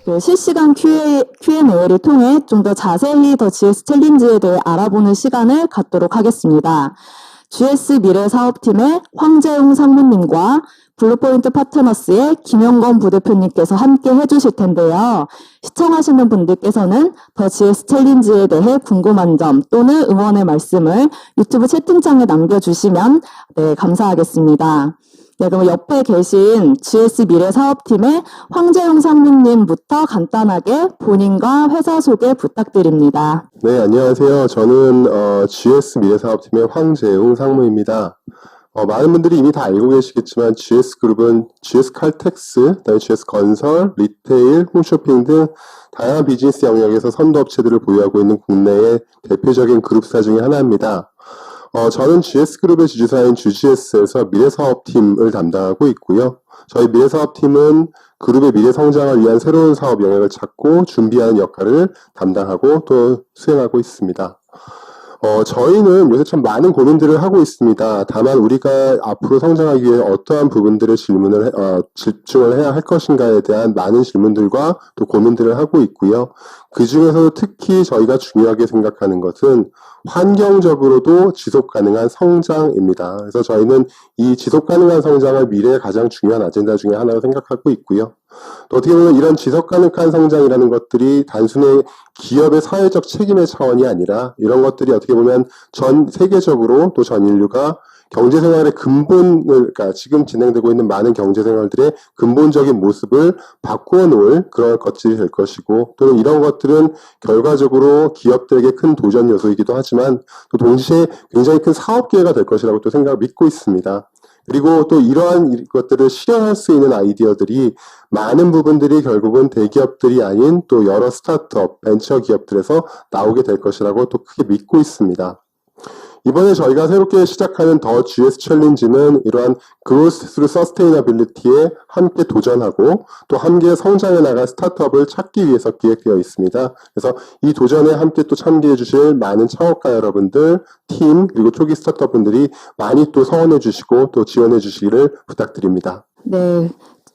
그 실시간 Q&A를 통해 좀 더 자세히 더 GS 챌린지에 대해 알아보는 시간을 갖도록 하겠습니다. GS 미래사업팀의 황재웅 상무님과 블루포인트 파트너스의 김영건 부대표님께서 함께 해주실 텐데요. 시청하시는 분들께서는 더 GS 챌린지에 대해 궁금한 점 또는 응원의 말씀을 유튜브 채팅창에 남겨주시면 감사하겠습니다. 네, 그럼 옆에 계신 GS 미래사업팀의 황재용 상무님부터 간단하게 본인과 회사 소개 부탁드립니다. 네, 안녕하세요. 저는 GS 미래사업팀의 황재웅 상무입니다. 많은 분들이 이미 다 알고 계시겠지만 GS그룹은 GS칼텍스, 그다음에 GS건설, 리테일, 홈쇼핑 등 다양한 비즈니스 영역에서 선도업체들을 보유하고 있는 국내의 대표적인 그룹사 중에 하나입니다. 저는 GS그룹의 지주사인 GGS에서 미래사업팀을 담당하고 있고요. 저희 미래사업팀은 그룹의 미래 성장을 위한 새로운 사업 영역을 찾고 준비하는 역할을 담당하고 또 수행하고 있습니다. 저희는 요새 참 많은 고민들을 하고 있습니다. 다만 우리가 앞으로 성장하기 위해 어떠한 부분들을 집중을 해야 할 것인가에 대한 많은 질문들과 또 고민들을 하고 있고요. 그 중에서도 특히 저희가 중요하게 생각하는 것은 환경적으로도 지속 가능한 성장입니다. 그래서 저희는 이 지속 가능한 성장을 미래의 가장 중요한 아젠다 중에 하나로 생각하고 있고요. 또 어떻게 보면 이런 지속 가능한 성장이라는 것들이 단순히 기업의 사회적 책임의 차원이 아니라 이런 것들이 어떻게 보면 전 세계적으로 또 전 인류가 경제생활의 근본을, 그러니까 지금 진행되고 있는 많은 경제생활들의 근본적인 모습을 바꾸어 놓을 그런 것들이 될 것이고, 또는 이런 것들은 결과적으로 기업들에게 큰 도전 요소이기도 하지만 또 동시에 굉장히 큰 사업 기회가 될 것이라고 또 믿고 있습니다. 그리고 또 이러한 것들을 실현할 수 있는 아이디어들이 많은 부분들이 결국은 대기업들이 아닌 또 여러 스타트업, 벤처 기업들에서 나오게 될 것이라고 또 크게 믿고 있습니다. 이번에 저희가 새롭게 시작하는 더 GS 챌린지는 이러한 Growth through Sustainability에 함께 도전하고 또 함께 성장해 나갈 스타트업을 찾기 위해서 기획되어 있습니다. 그래서 이 도전에 함께 또 참여해 주실 많은 창업가 여러분들, 팀, 그리고 초기 스타트업 분들이 많이 또 성원해 주시고 또 지원해 주시기를 부탁드립니다. 네.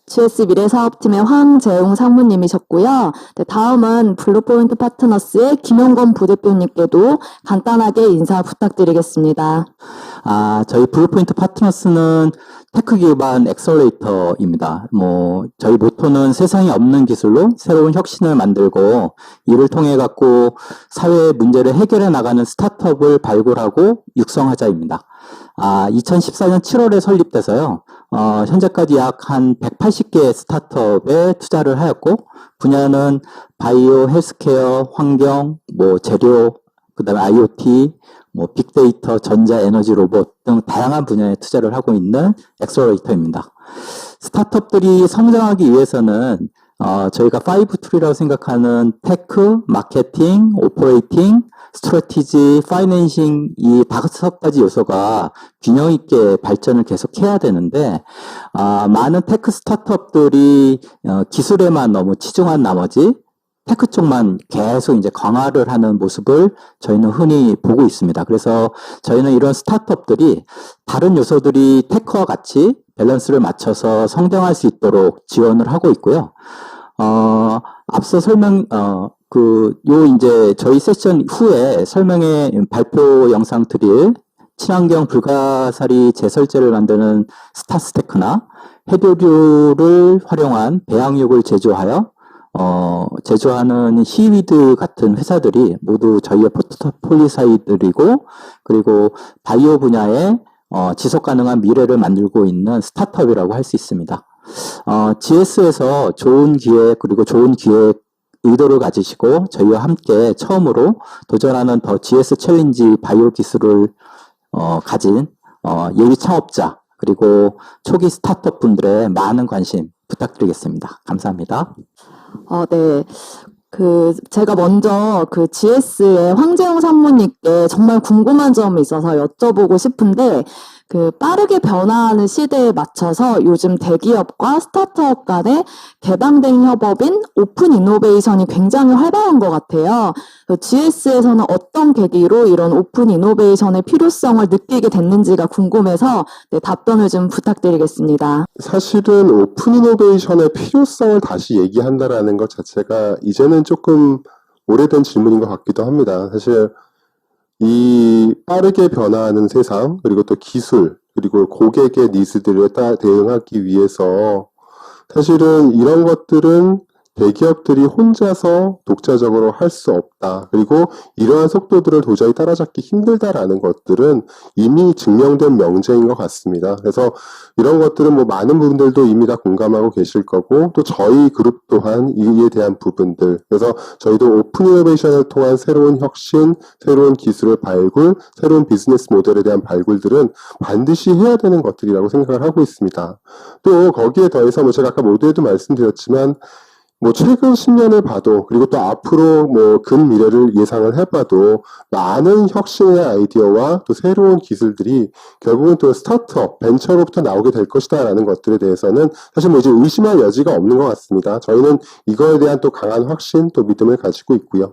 GS 미래사업팀의 황재웅 상무님이셨고요. 네, 다음은 블루포인트 파트너스의 김영건 부대표님께도 간단하게 인사 부탁드리겠습니다. 저희 블루포인트 파트너스는 테크 기반 엑셀러레이터입니다. 저희 모토는 세상에 없는 기술로 새로운 혁신을 만들고 이를 통해 갖고 사회의 문제를 해결해 나가는 스타트업을 발굴하고 육성하자입니다. 2014년 7월에 설립돼서요. 현재까지 약 한 180개 스타트업에 투자를 하였고 분야는 바이오, 헬스케어, 환경, 재료, 그다음에 IoT, 빅데이터, 전자, 에너지, 로봇 등 다양한 분야에 투자를 하고 있는 엑셀러레이터입니다. 스타트업들이 성장하기 위해서는 저희가 5T라고 생각하는 테크, 마케팅, 오퍼레이팅, 스트래티지, 파이낸싱 이 5가지 요소가 균형 있게 발전을 계속해야 되는데 많은 테크 스타트업들이 기술에만 너무 치중한 나머지 테크 쪽만 계속 이제 강화를 하는 모습을 저희는 흔히 보고 있습니다. 그래서 저희는 이런 스타트업들이 다른 요소들이 테크와 같이 밸런스를 맞춰서 성장할 수 있도록 지원을 하고 있고요. 앞서 이제 저희 세션 후에 발표 영상 드릴 친환경 불가사리 제설제를 만드는 스타스테크나 해조류를 활용한 배양육을 제조하는 시위드 같은 회사들이 모두 저희의 포트폴리오사이들이고 그리고 바이오 분야에 지속 가능한 미래를 만들고 있는 스타트업이라고 할 수 있습니다. GS에서 좋은 기획 그리고 좋은 기획 의도를 가지시고 저희와 함께 처음으로 도전하는 더 GS 챌린지 바이오 기술을 가진 예비 창업자 그리고 초기 스타트업 분들의 많은 관심 부탁드리겠습니다. 감사합니다. 네. 제가 먼저 GS의 황재웅 상무님께 정말 궁금한 점이 있어서 여쭤보고 싶은데, 빠르게 변화하는 시대에 맞춰서 요즘 대기업과 스타트업 간의 개방된 협업인 오픈 이노베이션이 굉장히 활발한 것 같아요. GS에서는 어떤 계기로 이런 오픈 이노베이션의 필요성을 느끼게 됐는지가 궁금해서 답변을 좀 부탁드리겠습니다. 사실은 오픈 이노베이션의 필요성을 다시 얘기한다라는 것 자체가 이제는 조금 오래된 질문인 것 같기도 합니다. 사실 이 빠르게 변화하는 세상, 그리고 또 기술, 그리고 고객의 니즈들에 대응하기 위해서 사실은 이런 것들은 대기업들이 혼자서 독자적으로 할 수 없다. 그리고 이러한 속도들을 도저히 따라잡기 힘들다라는 것들은 이미 증명된 명제인 것 같습니다. 그래서 이런 것들은 뭐 많은 분들도 이미 다 공감하고 계실 거고, 또 저희 그룹 또한 이에 대한 부분들. 그래서 저희도 오픈 이노베이션을 통한 새로운 혁신, 새로운 기술의 발굴, 새로운 비즈니스 모델에 대한 발굴들은 반드시 해야 되는 것들이라고 생각을 하고 있습니다. 또 거기에 더해서 뭐 제가 아까 모두에도 말씀드렸지만 뭐 최근 10년을 봐도, 그리고 또 앞으로 뭐 근미래를 예상을 해봐도 많은 혁신의 아이디어와 또 새로운 기술들이 결국은 또 스타트업, 벤처로부터 나오게 될 것이다라는 것들에 대해서는 사실 뭐 이제 의심할 여지가 없는 것 같습니다. 저희는 이거에 대한 또 강한 확신, 또 믿음을 가지고 있고요.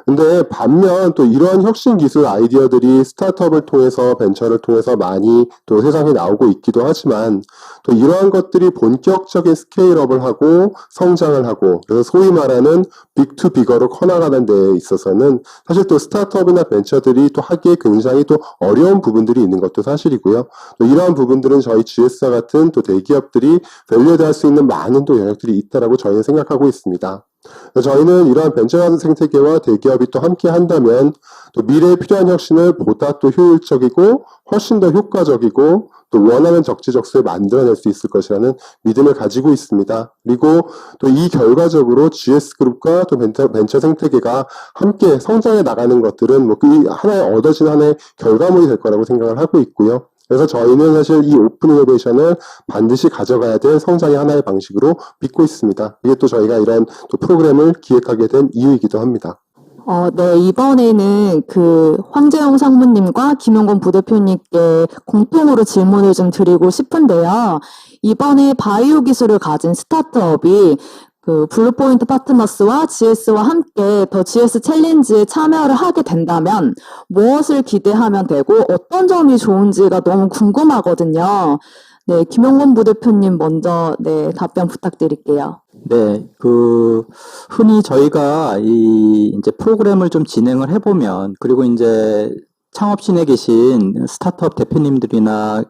근데 반면 또 이러한 혁신 기술 아이디어들이 스타트업을 통해서 벤처를 통해서 많이 또 세상에 나오고 있기도 하지만 또 이러한 것들이 본격적인 스케일업을 하고 성장을 하고 그래서 소위 말하는 빅투 빅어로 커나가는 데에 있어서는 사실 또 스타트업이나 벤처들이 또 하기에 굉장히 또 어려운 부분들이 있는 것도 사실이고요. 또 이러한 부분들은 저희 GS와 같은 또 대기업들이 밸류에드할 수 있는 많은 또 영역들이 있다라고 저희는 생각하고 있습니다. 저희는 이러한 벤처 생태계와 대기업이 또 함께 한다면 또 미래에 필요한 혁신을 보다 또 효율적이고 훨씬 더 효과적이고 또 원하는 적지적소에 만들어낼 수 있을 것이라는 믿음을 가지고 있습니다. 그리고 또 이 결과적으로 GS그룹과 또 벤처 생태계가 함께 성장해 나가는 것들은 뭐 그 하나의 얻어진 하나의 결과물이 될 거라고 생각을 하고 있고요. 그래서 저희는 사실 이 오픈 이노베이션을 반드시 가져가야 될 성장의 하나의 방식으로 믿고 있습니다. 이게 또 저희가 이런 또 프로그램을 기획하게 된 이유이기도 합니다. 네, 이번에는 황재용 상무님과 김용건 부대표님께 공통으로 질문을 좀 드리고 싶은데요. 이번에 바이오 기술을 가진 스타트업이 블루포인트 파트너스와 GS와 함께 더 GS 챌린지에 참여를 하게 된다면 무엇을 기대하면 되고 어떤 점이 좋은지가 너무 궁금하거든요. 네, 김용건 부대표님 먼저 답변 부탁드릴게요. 네, 흔히 저희가 이제 프로그램을 좀 진행을 해보면, 그리고 이제 창업신에 계신 스타트업 대표님들이나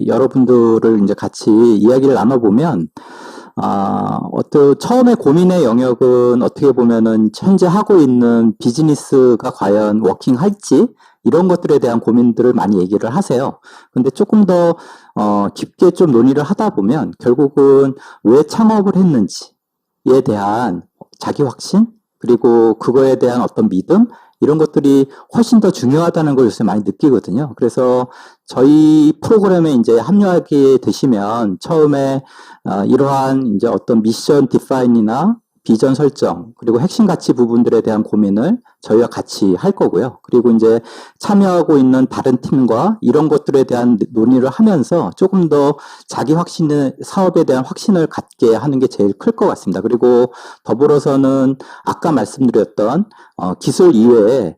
여러분들을 이제 같이 이야기를 나눠보면, 처음에 고민의 영역은 어떻게 보면은 현재 하고 있는 비즈니스가 과연 워킹할지, 이런 것들에 대한 고민들을 많이 얘기를 하세요. 근데 조금 더, 깊게 좀 논의를 하다 보면 결국은 왜 창업을 했는지에 대한 자기 확신, 그리고 그거에 대한 어떤 믿음, 이런 것들이 훨씬 더 중요하다는 걸 요새 많이 느끼거든요. 그래서 저희 프로그램에 이제 합류하게 되시면 처음에 이러한 이제 어떤 미션 디파인이나 비전 설정, 그리고 핵심 가치 부분들에 대한 고민을 저희와 같이 할 거고요. 그리고 이제 참여하고 있는 다른 팀과 이런 것들에 대한 논의를 하면서 조금 더 자기 확신의 사업에 대한 확신을 갖게 하는 게 제일 클 것 같습니다. 그리고 더불어서는 아까 말씀드렸던 기술 이외에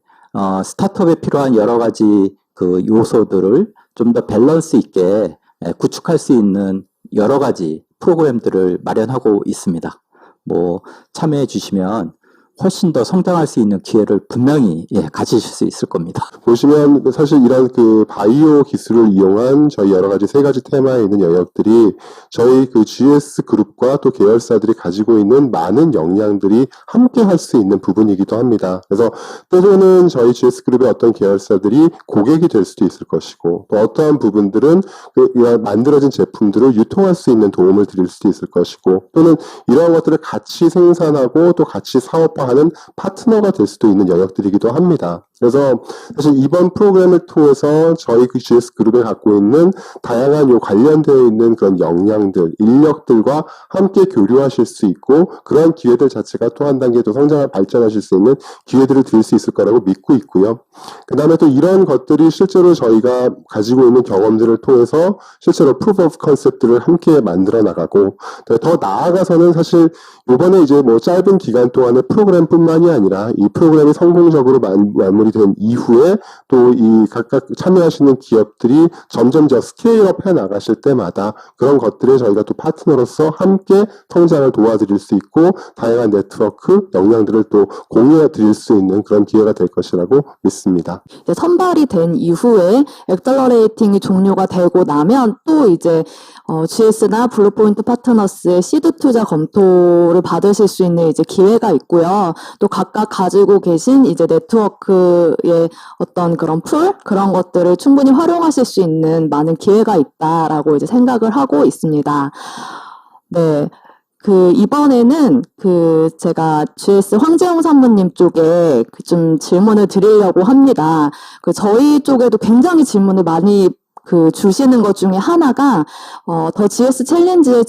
스타트업에 필요한 여러 가지 요소들을 좀 더 밸런스 있게 구축할 수 있는 여러 가지 프로그램들을 마련하고 있습니다. 참여해 주시면 훨씬 더 성장할 수 있는 기회를 분명히 가지실 수 있을 겁니다. 보시면 사실 이런 바이오 기술을 이용한 저희 여러 가지 세 가지 테마에 있는 영역들이 저희 GS 그룹과 또 계열사들이 가지고 있는 많은 역량들이 함께 할 수 있는 부분이기도 합니다. 그래서 때로는 저희 GS 그룹의 어떤 계열사들이 고객이 될 수도 있을 것이고 또 어떠한 부분들은 만들어진 제품들을 유통할 수 있는 도움을 드릴 수도 있을 것이고 또는 이러한 것들을 같이 생산하고 또 같이 사업화하는 파트너가 될 수도 있는 영역들이기도 합니다. 그래서 사실 이번 프로그램을 통해서 저희 그 GS 그룹에 갖고 있는 다양한 요 관련되어 있는 그런 역량들, 인력들과 함께 교류하실 수 있고 그런 기회들 자체가 또 한 단계 더 성장을 발전하실 수 있는 기회들을 드릴 수 있을 거라고 믿고 있고요. 그 다음에 또 이런 것들이 실제로 저희가 가지고 있는 경험들을 통해서 실제로 proof of concept들을 함께 만들어 나가고 더 나아가서는 사실 이번에 이제 뭐 짧은 기간 동안의 프로그램뿐만이 아니라 이 프로그램이 성공적으로 마무리된 이후에 또 이 각각 참여하시는 기업들이 점점 더 스케일업 해 나가실 때마다 그런 것들에 저희가 또 파트너로서 함께 성장을 도와드릴 수 있고 다양한 네트워크 역량들을 또 공유해 드릴 수 있는 그런 기회가 될 것이라고 믿습니다. 이제 선발이 된 이후에 액셀러레이팅이 종료가 되고 나면 또 이제 GS나 블루포인트 파트너스의 시드 투자 검토를 받으실 수 있는 이제 기회가 있고요. 또 각각 가지고 계신 이제 네트워크의 어떤 그런 그런 것들을 충분히 활용하실 수 있는 많은 기회가 있다라고 이제 생각을 하고 있습니다. 네. 이번에는 제가 GS 황재용 산부님 쪽에 좀 질문을 드리려고 합니다. 저희 쪽에도 굉장히 질문을 많이 주시는 것 중에 하나가, 더 GS 챌린지의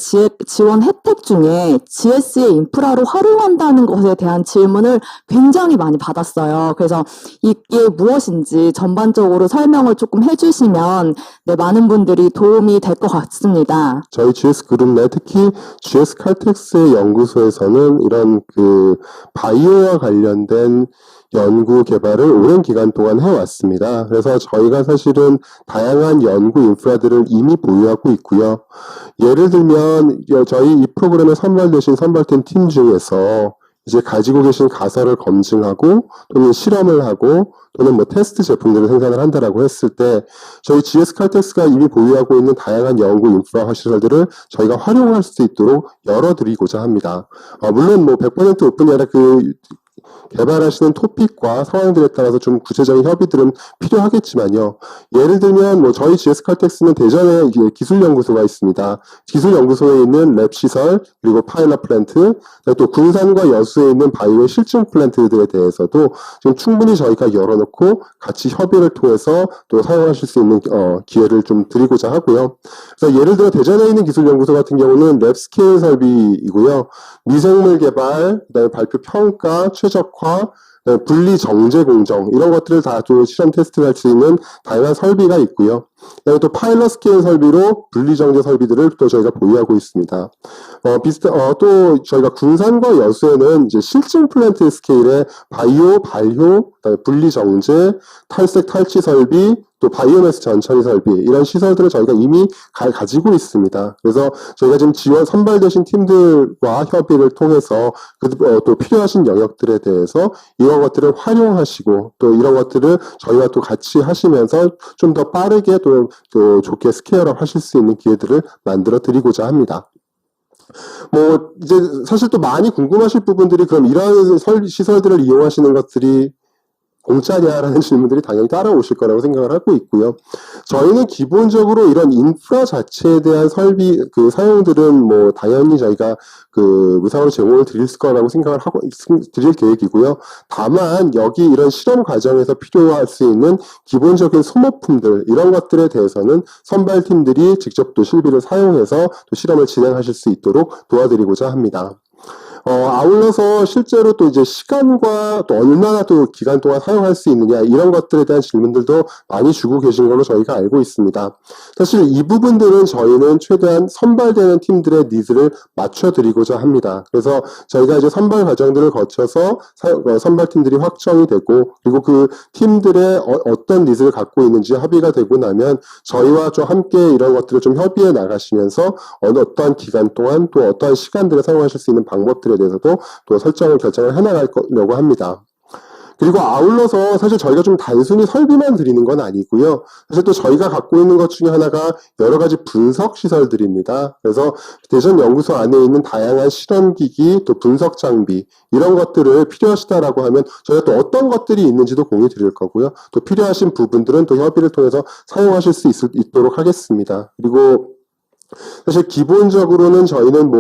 지원 혜택 중에 GS의 인프라로 활용한다는 것에 대한 질문을 굉장히 많이 받았어요. 그래서 이게 무엇인지 전반적으로 설명을 조금 해주시면, 네, 많은 분들이 도움이 될 것 같습니다. 저희 GS 그룹 내 특히 GS 칼텍스 연구소에서는 이런 바이오와 관련된 연구 개발을 오랜 기간 동안 해왔습니다. 그래서 저희가 사실은 다양한 연구 인프라들을 이미 보유하고 있고요. 예를 들면 저희 이 프로그램에 선발되신 선발팀 팀 중에서 이제 가지고 계신 가설을 검증하고 또는 실험을 하고 또는 뭐 테스트 제품들을 생산을 한다라고 했을 때 저희 GS 칼텍스가 이미 보유하고 있는 다양한 연구 인프라 시설들을 저희가 활용할 수 있도록 열어드리고자 합니다. 물론 뭐 100% 오픈이 아니라 개발하시는 토픽과 상황들에 따라서 좀 구체적인 협의들은 필요하겠지만요. 예를 들면 뭐 저희 GS 칼텍스는 대전에 기술연구소가 있습니다. 기술연구소에 있는 랩 시설 그리고 파일럿 플랜트 또 군산과 여수에 있는 바이오 실증 플랜트들에 대해서도 지금 충분히 저희가 열어놓고 같이 협의를 통해서 또 사용하실 수 있는 기회를 좀 드리고자 하고요. 그래서 예를 들어 대전에 있는 기술연구소 같은 경우는 랩 스케일 설비이고요. 미생물 개발, 그다음에 발표 평가, 최적화, 분리 정제 공정 이런 것들을 다 또 실험 테스트를 할 수 있는 다양한 설비가 있고요. 그다음에 또 파일럿 스케일 설비로 분리 정제 설비들을 또 저희가 보유하고 있습니다. 또 저희가 군산과 여수에는 이제 실증 플랜트 스케일의 바이오, 발효, 그다음에 분리 정제, 탈색 탈취 설비, 또 바이오매스 전처리 설비 이런 시설들을 저희가 이미 가지고 있습니다. 그래서 저희가 지금 선발되신 팀들과 협의를 통해서 또 필요하신 영역들에 대해서 이런 것들을 활용하시고 또 이런 것들을 저희와 또 같이 하시면서 좀 더 빠르게 또 좋게 스케일업 하실 수 있는 기회들을 만들어 드리고자 합니다. 뭐 이제 사실 또 많이 궁금하실 부분들이 그럼 이러한 시설들을 이용하시는 것들이 공짜냐라는 질문들이 당연히 따라오실 거라고 생각을 하고 있고요. 저희는 기본적으로 이런 인프라 자체에 대한 설비, 사용들은 뭐 당연히 저희가 무상으로 제공을 드릴 거라고 생각을 하고, 드릴 계획이고요. 다만 여기 이런 실험 과정에서 필요할 수 있는 기본적인 소모품들, 이런 것들에 대해서는 선발팀들이 직접 또 실비를 사용해서 또 실험을 진행하실 수 있도록 도와드리고자 합니다. 아울러서 실제로 또 이제 시간과 또 얼마나 또 기간 동안 사용할 수 있느냐 이런 것들에 대한 질문들도 많이 주고 계신 걸로 저희가 알고 있습니다. 사실 이 부분들은 저희는 최대한 선발되는 팀들의 니즈를 맞춰드리고자 합니다. 그래서 저희가 이제 선발 과정들을 거쳐서 선발팀들이 확정이 되고 그리고 그 팀들의 어떤 니즈를 갖고 있는지 합의가 되고 나면 저희와 좀 함께 이런 것들을 좀 협의해 나가시면서 어떠한 기간 동안 또 어떠한 시간들을 사용하실 수 있는 방법들에 대해서도 또 결정을 해나가려고 합니다. 그리고 아울러서 사실 저희가 좀 단순히 설비만 드리는 건 아니고요. 사실 또 저희가 갖고 있는 것 중에 하나가 여러 가지 분석 시설들입니다. 그래서 대전 연구소 안에 있는 다양한 실험기기 또 분석 장비 이런 것들을 필요하시다라고 하면 저희가 또 어떤 것들이 있는지도 공유 드릴 거고요. 또 필요하신 부분들은 또 협의를 통해서 사용하실 수 있도록 하겠습니다. 그리고 사실 기본적으로는 저희는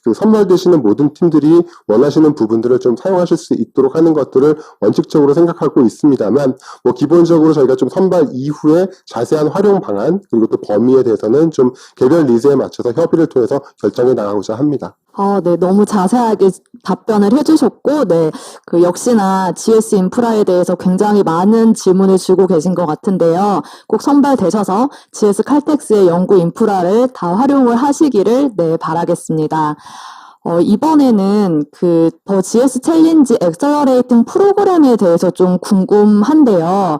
그 선발되시는 모든 팀들이 원하시는 부분들을 좀 사용하실 수 있도록 하는 것들을 원칙적으로 생각하고 있습니다만, 기본적으로 저희가 좀 선발 이후에 자세한 활용 방안, 그리고 또 범위에 대해서는 좀 개별 니즈에 맞춰서 협의를 통해서 결정해 나가고자 합니다. 네, 너무 자세하게 답변을 해주셨고, 네, 역시나 GS 인프라에 대해서 굉장히 많은 질문을 주고 계신 것 같은데요. 꼭 선발되셔서 GS 칼텍스의 연구 인프라를 다 활용을 하시기를, 네, 바라겠습니다. 이번에는 더 GS 챌린지 엑셀러레이팅 프로그램에 대해서 좀 궁금한데요.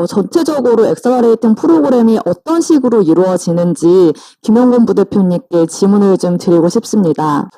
전체적으로 엑셀러레이팅 프로그램이 어떤 식으로 이루어지는지 김영곤 부대표님께 질문을 좀 드리고 싶습니다.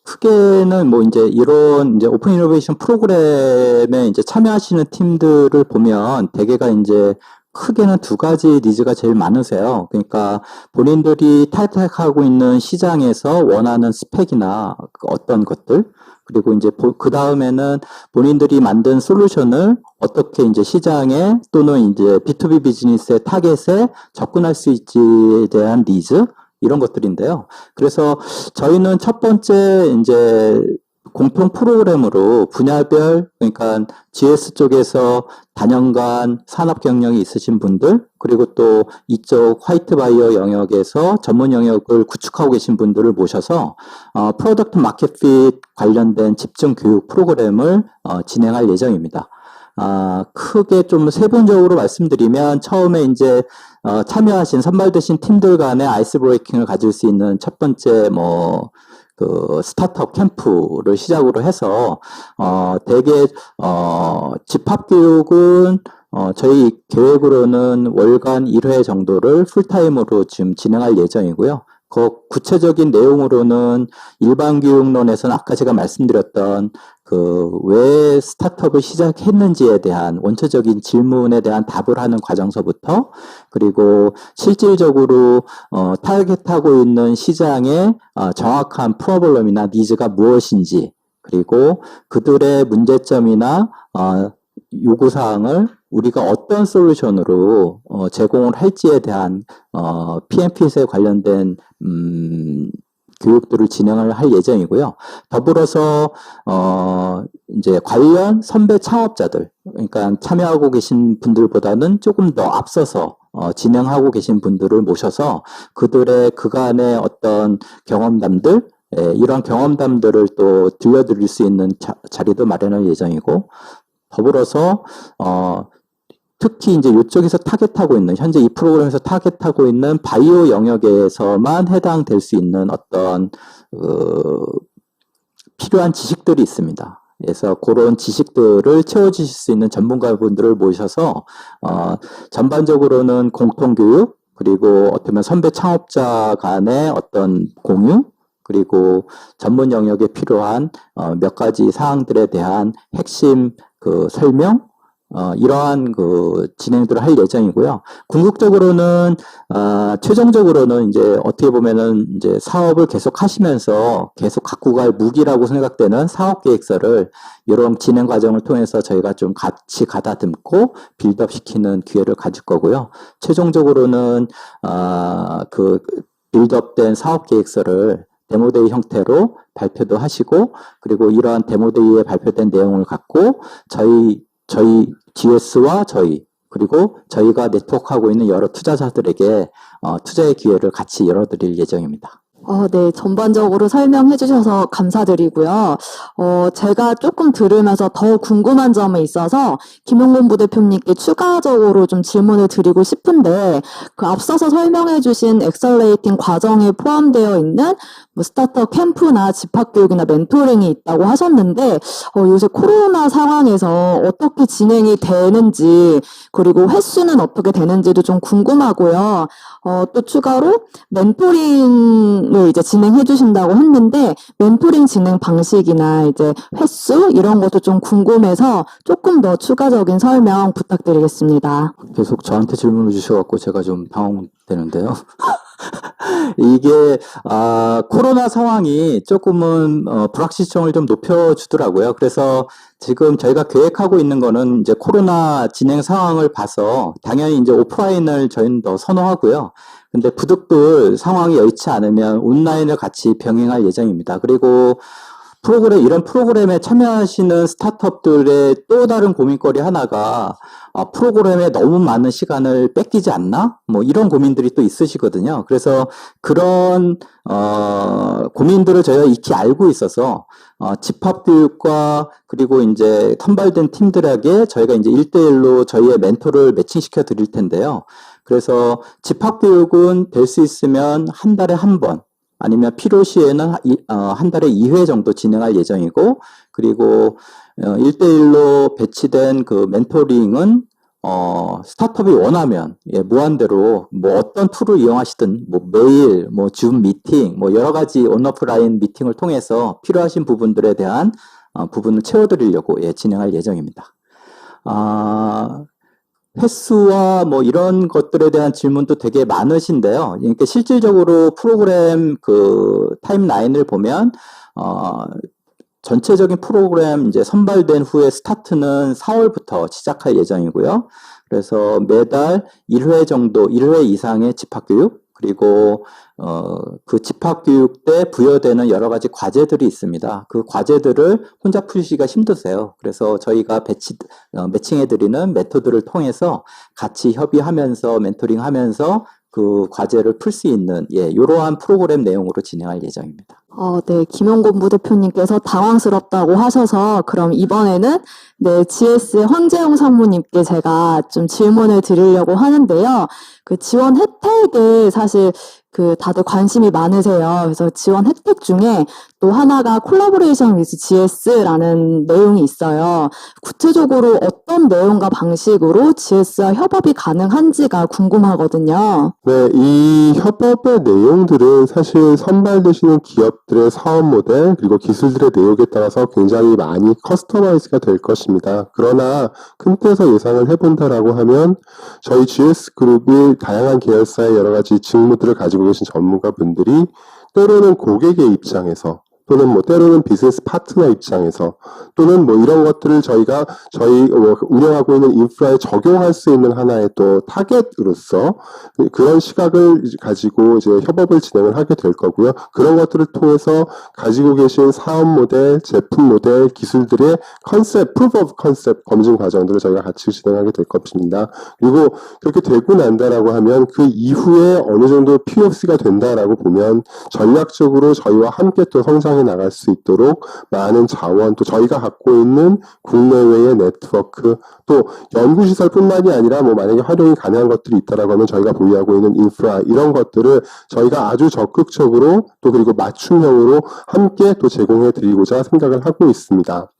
크게는 이제 이런 이제 오픈 이노베이션 프로그램에 이제 참여하시는 팀들을 보면 대개가 이제 크게는 두 가지 니즈가 제일 많으세요. 그러니까 본인들이 탈퇴하고 있는 시장에서 원하는 스펙이나 어떤 것들, 그리고 이제 그 다음에는 본인들이 만든 솔루션을 어떻게 이제 시장에 또는 이제 B2B 비즈니스의 타겟에 접근할 수 있지에 대한 니즈, 이런 것들인데요. 그래서 저희는 첫 번째 이제 공통 프로그램으로 분야별, 그러니까 GS 쪽에서 다년간 산업 경력이 있으신 분들, 그리고 또 이쪽 화이트 바이어 영역에서 전문 영역을 구축하고 계신 분들을 모셔서 프로덕트 마켓 핏 관련된 집중 교육 프로그램을 진행할 예정입니다. 크게 좀 세분적으로 말씀드리면 처음에 이제 참여하신 선발되신 팀들 간의 아이스 브레이킹을 가질 수 있는 첫 번째 스타트업 캠프를 시작으로 해서 대개 집합 교육은 저희 계획으로는 월간 1회 정도를 풀타임으로 지금 진행할 예정이고요. 그 구체적인 내용으로는 일반 교육론에서는 아까 제가 말씀드렸던 왜 스타트업을 시작했는지에 대한 원초적인 질문에 대한 답을 하는 과정서부터, 그리고 실질적으로 타겟하고 있는 시장의 정확한 프로블럼이나 니즈가 무엇인지, 그리고 그들의 문제점이나 요구사항을 우리가 어떤 솔루션으로 제공을 할지에 대한 PMP에 관련된 교육들을 진행을 할 예정이고요. 더불어서 이제 관련 선배 창업자들, 그러니까 참여하고 계신 분들보다는 조금 더 앞서서 진행하고 계신 분들을 모셔서 그들의 그간의 어떤 경험담들, 이런 경험담들을 또 들려드릴 수 있는 자리도 마련할 예정이고, 더불어서 특히 이제 이쪽에서 타겟하고 있는, 현재 이 프로그램에서 타겟하고 있는 바이오 영역에서만 해당될 수 있는 어떤 필요한 지식들이 있습니다. 그래서 그런 지식들을 채워주실 수 있는 전문가분들을 모셔서 전반적으로는 공통교육, 그리고 어떻게 보면 선배 창업자 간의 어떤 공유, 그리고 전문 영역에 필요한 몇 가지 사항들에 대한 핵심 설명, 이러한 진행들을 할 예정이고요. 궁극적으로는, 최종적으로는 이제 어떻게 보면은 이제 사업을 계속 하시면서 계속 갖고 갈 무기라고 생각되는 사업 계획서를 이런 진행 과정을 통해서 저희가 좀 같이 가다듬고 빌드업 시키는 기회를 가질 거고요. 최종적으로는, 빌드업된 사업 계획서를 데모데이 형태로 발표도 하시고, 그리고 이러한 데모데이에 발표된 내용을 갖고 저희 GS와 저희, 그리고 저희가 네트워크하고 있는 여러 투자자들에게 투자의 기회를 같이 열어드릴 예정입니다. 네, 전반적으로 설명해 주셔서 감사드리고요. 제가 조금 들으면서 더 궁금한 점이 있어서 김용곤 부대표님께 추가적으로 좀 질문을 드리고 싶은데, 앞서서 설명해 주신 엑셀레이팅 과정에 포함되어 있는 스타트업 캠프나 집합교육이나 멘토링이 있다고 하셨는데, 요새 코로나 상황에서 어떻게 진행이 되는지, 그리고 횟수는 어떻게 되는지도 좀 궁금하고요. 또 추가로 멘토링을 이제 진행해 주신다고 했는데, 멘토링 진행 방식이나 이제 횟수 이런 것도 좀 궁금해서 조금 더 추가적인 설명 부탁드리겠습니다. 계속 저한테 질문을 주셔갖고 제가 좀 당황되는데요. 이게 코로나 상황이 조금은 불확실성을 좀 높여주더라고요. 그래서 지금 저희가 계획하고 있는 거는 이제 코로나 진행 상황을 봐서 당연히 이제 오프라인을 저희는 더 선호하고요. 근데 부득불 상황이 여의치 않으면 온라인을 같이 병행할 예정입니다. 그리고 이런 프로그램에 참여하시는 스타트업들의 또 다른 고민거리 하나가 프로그램에 너무 많은 시간을 뺏기지 않나? 뭐 이런 고민들이 또 있으시거든요. 그래서 그런 고민들을 저희가 익히 알고 있어서 집합교육과 그리고 이제 선발된 팀들에게 저희가 이제 1대1로 저희의 멘토를 매칭시켜 드릴 텐데요. 그래서 집합교육은 될 수 있으면 한 달에 한 번, 아니면 필요시에는 한 달에 2회 정도 진행할 예정이고, 그리고 1대1로 배치된 그 멘토링은 스타트업이 원하면 무한대로 뭐 어떤 툴을 이용하시든 뭐 메일, 뭐 줌 미팅, 뭐 여러 가지 온오프라인 미팅을 통해서 필요하신 부분들에 대한 부분을 채워드리려고 진행할 예정입니다. 횟수와 뭐 이런 것들에 대한 질문도 되게 많으신데요. 그러니까 실질적으로 프로그램 그 타임라인을 보면 전체적인 프로그램 이제 선발된 후에 스타트는 4월부터 시작할 예정이고요. 그래서 매달 1회 정도, 1회 이상의 집합교육, 그리고 그 집합교육 때 부여되는 여러 가지 과제들이 있습니다. 그 과제들을 혼자 풀기가 힘드세요. 그래서 저희가 매칭해드리는 메토드를 통해서 같이 협의하면서 멘토링하면서 그 과제를 풀 수 있는 이러한 프로그램 내용으로 진행할 예정입니다. 네, 김용곤 부대표님께서 당황스럽다고 하셔서 그럼 이번에는 GS 황재용 상무님께 제가 좀 질문을 드리려고 하는데요. 그 지원 혜택에 사실 다들 관심이 많으세요. 그래서 지원 혜택 중에 또 하나가 콜라보레이션 위즈 GS라는 내용이 있어요. 구체적으로 어떤 내용과 방식으로 GS와 협업이 가능한지가 궁금하거든요. 네, 이 협업의 내용들은 사실 선발되시는 기업들의 사업 모델 그리고 기술들의 내용에 따라서 굉장히 많이 커스터마이즈가 될 것입니다. 그러나 큰 틀에서 예상을 해본다라고 하면 저희 GS 그룹이 다양한 계열사의 여러 가지 직무들을 가지고 계신 전문가분들이 때로는 고객의 입장에서 또는 뭐 때로는 비즈니스 파트너 입장에서 또는 뭐 이런 것들을 저희 운영하고 있는 인프라에 적용할 수 있는 하나의 또 타겟으로서 그런 시각을 가지고 이제 협업을 진행을 하게 될 거고요. 그런 것들을 통해서 가지고 계신 사업 모델, 제품 모델, 기술들의 컨셉, 프루프 오브 컨셉 검증 과정들을 저희가 같이 진행하게 될 것입니다. 그리고 그렇게 되고 난다라고 하면 그 이후에 어느 정도 POC가 된다라고 보면 전략적으로 저희와 함께 또 성장해 나갈 수 있도록 많은 자원, 또 저희가 갖고 있는 국내외의 네트워크, 또 연구시설뿐만이 아니라 뭐 만약에 활용이 가능한 것들이 있다라고 하면 저희가 보유하고 있는 인프라, 이런 것들을 저희가 아주 적극적으로 또 그리고 맞춤형으로 함께 또 제공해 드리고자 생각을 하고 있습니다.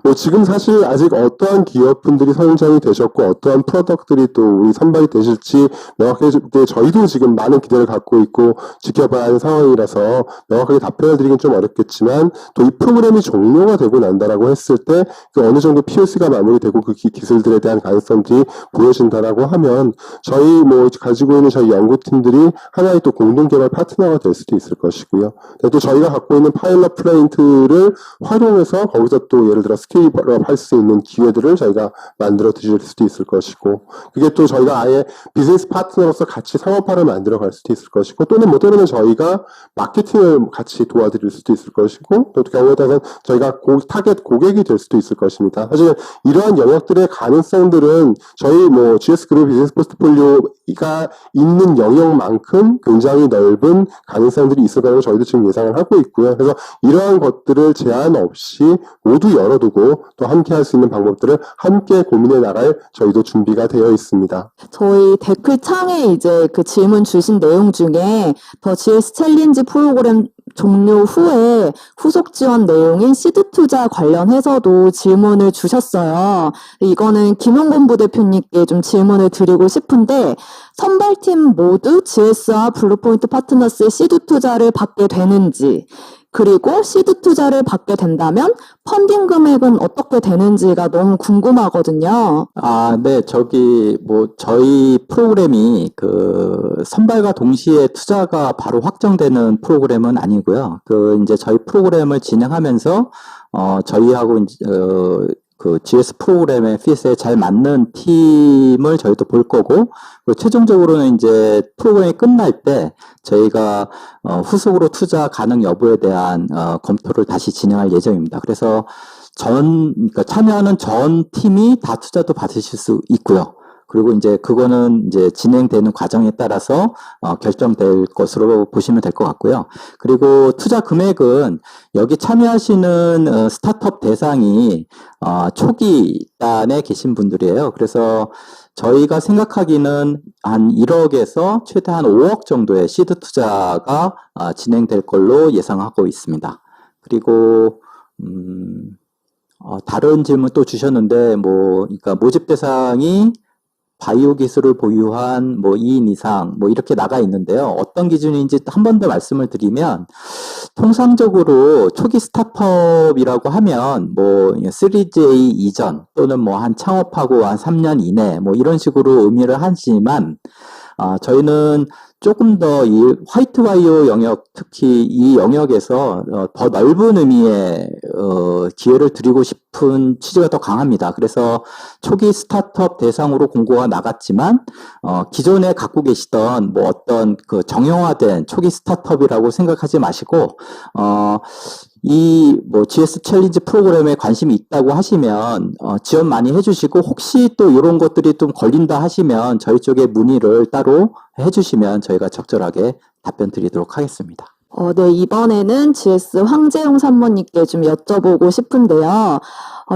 뭐 지금 사실 아직 어떠한 기업분들이 선정이 되셨고 어떠한 프로덕트들이 또 우리 선발이 되실지 명확하게 저희도 지금 많은 기대를 갖고 있고 지켜봐야 하는 상황이라서 명확하게 답변을 드리긴 좀 어렵겠지만 또 이 프로그램이 종료가 되고 난다라고 했을 때 그 어느 정도 POC가 마무리되고 그 기술들에 대한 가능성들이 보여진다라고 하면 저희 뭐 가지고 있는 저희 연구팀들이 하나의 또 공동개발 파트너가 될 수도 있을 것이고요. 또 저희가 갖고 있는 파일럿 플레인트를 활용해서 거기서 또 예를 들어 스케일업 할 수 있는 기회들을 저희가 만들어 드릴 수도 있을 것이고, 그게 또 저희가 아예 비즈니스 파트너로서 같이 상업화를 만들어 갈 수도 있을 것이고, 또는 뭐 때로는 저희가 마케팅을 같이 도와드릴 수도 있을 것이고, 또 경우에 따라서 저희가 타겟 고객이 될 수도 있을 것입니다. 사실 이러한 영역들의 가능성들은 저희 뭐 GS 그룹 비즈니스 포트폴리오가 있는 영역만큼 굉장히 넓은 가능성들이 있을 거라고 저희도 지금 예상을 하고 있고요. 그래서 이러한 것들을 제한 없이 모두 열어두고 또 함께 할 수 있는 방법들을 함께 고민해 나갈 저희도 준비가 되어 있습니다. 저희 댓글 창에 이제 그 질문 주신 내용 중에 더 GS 챌린지 프로그램 종료 후에 후속 지원 내용인 시드 투자 관련해서도 질문을 주셨어요. 이거는 김용곤 부대표님께 좀 질문을 드리고 싶은데, 선발팀 모두 GS와 블루포인트 파트너스의 시드 투자를 받게 되는지, 그리고 시드 투자를 받게 된다면 펀딩 금액은 어떻게 되는지가 너무 궁금하거든요. 네, 저희 프로그램이 선발과 동시에 투자가 바로 확정되는 프로그램은 아니고요. 이제 저희 프로그램을 진행하면서, 저희하고 그 GS 프로그램의 핏에 잘 맞는 팀을 저희도 볼 거고, 그리고 최종적으로는 이제 프로그램이 끝날 때 저희가 후속으로 투자 가능 여부에 대한 검토를 다시 진행할 예정입니다. 그래서 그러니까 참여하는 전 팀이 다 투자도 받으실 수 있고요. 그리고 이제 그거는 이제 진행되는 과정에 따라서 결정될 것으로 보시면 될 것 같고요. 그리고 투자 금액은 여기 참여하시는 스타트업 대상이 초기단에 계신 분들이에요. 그래서 저희가 생각하기는 한 1억에서 최대 한 5억 정도의 시드 투자가 진행될 걸로 예상하고 있습니다. 그리고 다른 질문 또 주셨는데, 그러니까 모집 대상이 바이오 기술을 보유한 2인 이상 이렇게 나가 있는데요. 어떤 기준인지 한 번 더 말씀을 드리면, 통상적으로 초기 스타트업이라고 하면 3J 이전 또는 한 창업하고 한 3년 이내 이런 식으로 의미를 하지만, 저희는 조금 더 이 화이트 바이오 영역, 특히 이 영역에서 더 넓은 의미의 기회를 드리고 싶은 취지가 더 강합니다. 그래서 초기 스타트업 대상으로 공고가 나갔지만 기존에 갖고 계시던 어떤 그 정형화된 초기 스타트업이라고 생각하지 마시고 이 GS 챌린지 프로그램에 관심이 있다고 하시면 지원 많이 해주시고, 혹시 또 이런 것들이 좀 걸린다 하시면 저희 쪽에 문의를 따로 해주시면 저희가 적절하게 답변 드리도록 하겠습니다. 네, 이번에는 GS 황재용 산모님께 좀 여쭤보고 싶은데요.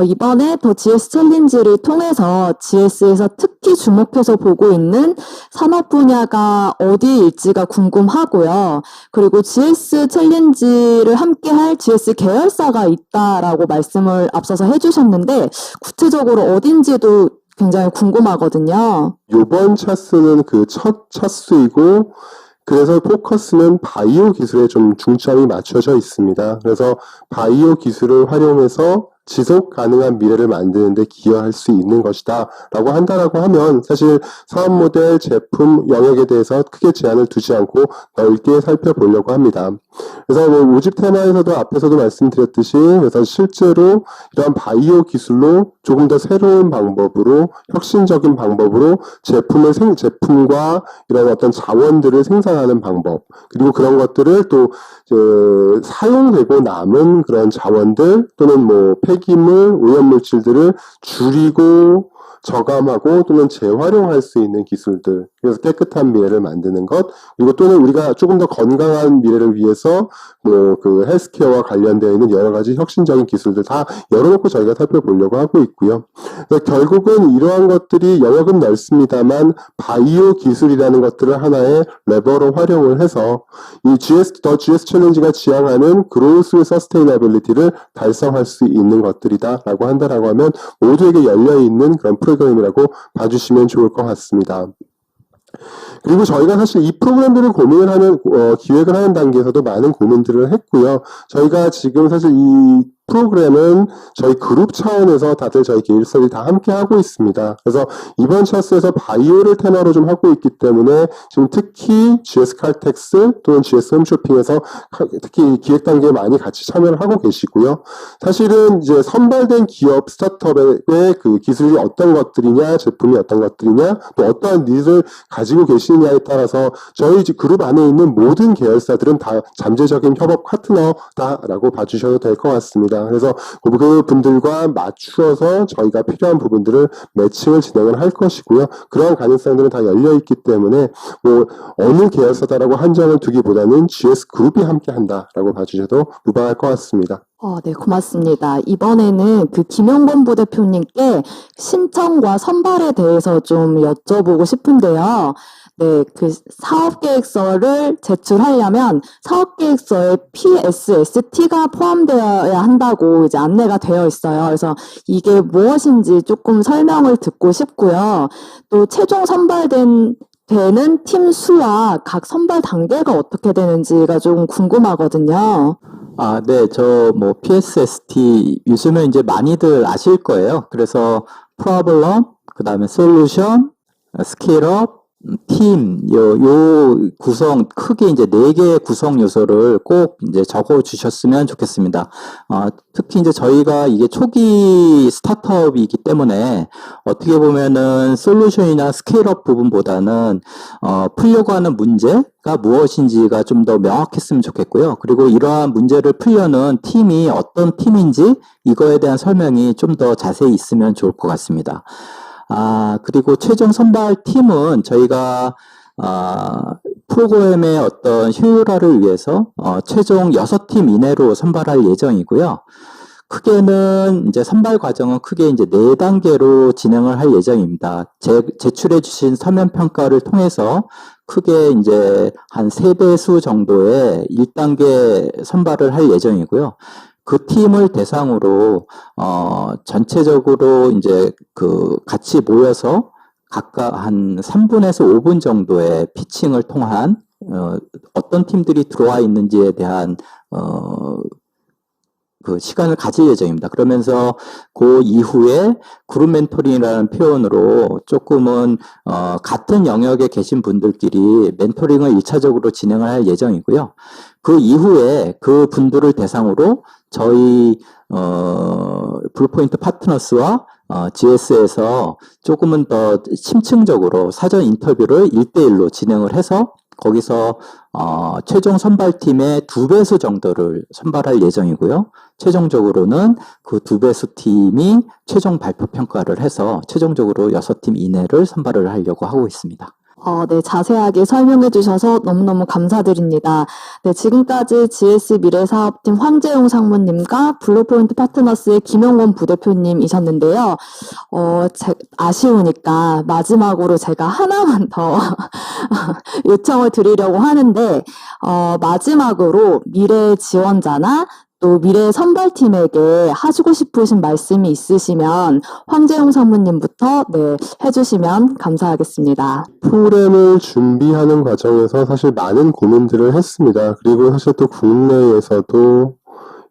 이번에 더 GS 챌린지를 통해서 GS에서 특히 주목해서 보고 있는 산업 분야가 어디일지가 궁금하고요. 그리고 GS 챌린지를 함께할 GS 계열사가 있다라고 말씀을 앞서서 해주셨는데, 구체적으로 어딘지도 굉장히 궁금하거든요. 이번 차수는 그 첫 차수이고, 그래서 포커스는 바이오 기술에 좀 중점이 맞춰져 있습니다. 그래서 바이오 기술을 활용해서 지속 가능한 미래를 만드는 데 기여할 수 있는 것이다 라고 한다라고 하면, 사실 사업 모델, 제품 영역에 대해서 크게 제한을 두지 않고 넓게 살펴보려고 합니다. 그래서 모집 테마에서도 앞에서도 말씀드렸듯이, 그래서 실제로 이러한 바이오 기술로 조금 더 새로운 방법으로, 혁신적인 방법으로 제품과 이런 어떤 자원들을 생산하는 방법, 그리고 그런 것들을 또 사용되고 남은 그런 자원들 또는 폐기물, 오염물질들을 줄이고 저감하고 또는 재활용할 수 있는 기술들, 그래서 깨끗한 미래를 만드는 것, 그리고 또는 우리가 조금 더 건강한 미래를 위해서 그 헬스케어와 관련되어 있는 여러 가지 혁신적인 기술들 다 열어놓고 저희가 살펴보려고 하고 있고요. 그래서 결국은 이러한 것들이 영역은 넓습니다만 바이오 기술이라는 것들을 하나의 레버로 활용을 해서 이 더 GS 챌린지가 지향하는 그로스 서스테이너빌리티를 달성할 수 있는 것들이다라고 한다라고 하면 모두에게 열려있는 그런 프로그램이라고 봐주시면 좋을 것 같습니다. 그리고 저희가 사실 이 프로그램들을 고민을 하는, 기획을 하는 단계에서도 많은 고민들을 했고요. 저희가 지금 사실 이 프로그램은 저희 그룹 차원에서 다들 저희 계열사들이 다 함께 하고 있습니다. 그래서 이번 차수에서 바이오를 테마로 좀 하고 있기 때문에 지금 특히 GS 칼텍스 또는 GS 홈쇼핑에서 특히 기획 단계에 많이 같이 참여를 하고 계시고요. 사실은 이제 선발된 기업 스타트업의 그 기술이 어떤 것들이냐, 제품이 어떤 것들이냐, 또 어떠한 니즈를 가지고 계시느냐에 따라서 저희 그룹 안에 있는 모든 계열사들은 다 잠재적인 협업 파트너다라고 봐주셔도 될 것 같습니다. 그래서 그 분들과 맞추어서 저희가 필요한 부분들을 매칭을 진행을 할 것이고요. 그러한 가능성들은 다 열려있기 때문에 어느 계열사다라고 한정을 두기보다는 GS 그룹이 함께 한다라고 봐주셔도 무방할 것 같습니다. 네, 고맙습니다. 이번에는 그 김용건 부대표님께 신청과 선발에 대해서 좀 여쭤보고 싶은데요. 네, 그 사업계획서를 제출하려면 사업계획서에 PSST가 포함되어야 한다고 이제 안내가 되어 있어요. 그래서 이게 무엇인지 조금 설명을 듣고 싶고요. 또 최종 선발된 되는 팀 수와 각 선발 단계가 어떻게 되는지가 좀 궁금하거든요. 네, PSST 요즘에 이제 많이들 아실 거예요. 그래서 프로블럼, 그 다음에 솔루션, 스케일업, 요 구성, 크게 이제 4개의 구성 요소를 꼭 이제 적어 주셨으면 좋겠습니다. 특히 이제 저희가 이게 초기 스타트업이기 때문에 어떻게 보면은 솔루션이나 스케일업 부분보다는, 풀려고 하는 문제가 무엇인지가 좀 더 명확했으면 좋겠고요. 그리고 이러한 문제를 풀려는 팀이 어떤 팀인지 이거에 대한 설명이 좀 더 자세히 있으면 좋을 것 같습니다. 그리고 최종 선발 팀은 저희가, 프로그램의 어떤 효율화를 위해서, 최종 6팀 이내로 선발할 예정이고요. 크게는 이제 선발 과정은 크게 이제 4단계로 진행을 할 예정입니다. 제출해 주신 서면 평가를 통해서 크게 이제 한 3배수 정도의 1단계 선발을 할 예정이고요. 그 팀을 대상으로 전체적으로 이제 같이 모여서 각각 한 3분에서 5분 정도의 피칭을 통한 어떤 팀들이 들어와 있는지에 대한 그 시간을 가질 예정입니다. 그러면서 그 이후에 그룹 멘토링이라는 표현으로 조금은 같은 영역에 계신 분들끼리 멘토링을 1차적으로 진행을 할 예정이고요. 그 이후에 그 분들을 대상으로 저희 블루포인트 파트너스와 GS에서 조금은 더 심층적으로 사전 인터뷰를 1대1로 진행을 해서 거기서 최종 선발팀의 2배수 정도를 선발할 예정이고요. 최종적으로는 그 2배수 팀이 최종 발표 평가를 해서 최종적으로 6팀 이내를 선발을 하려고 하고 있습니다. 네, 자세하게 설명해 주셔서 너무너무 감사드립니다. 네, 지금까지 GS 미래사업팀 황재용 상무님과 블루포인트 파트너스의 김용원 부대표님이셨는데요. 아쉬우니까 마지막으로 제가 하나만 더 요청을 드리려고 하는데, 마지막으로 미래 지원자나 또 미래 선발팀에게 하시고 싶으신 말씀이 있으시면 황재용 상무님부터 해주시면 감사하겠습니다. 프로그램을 준비하는 과정에서 사실 많은 고민들을 했습니다. 그리고 사실 또 국내에서도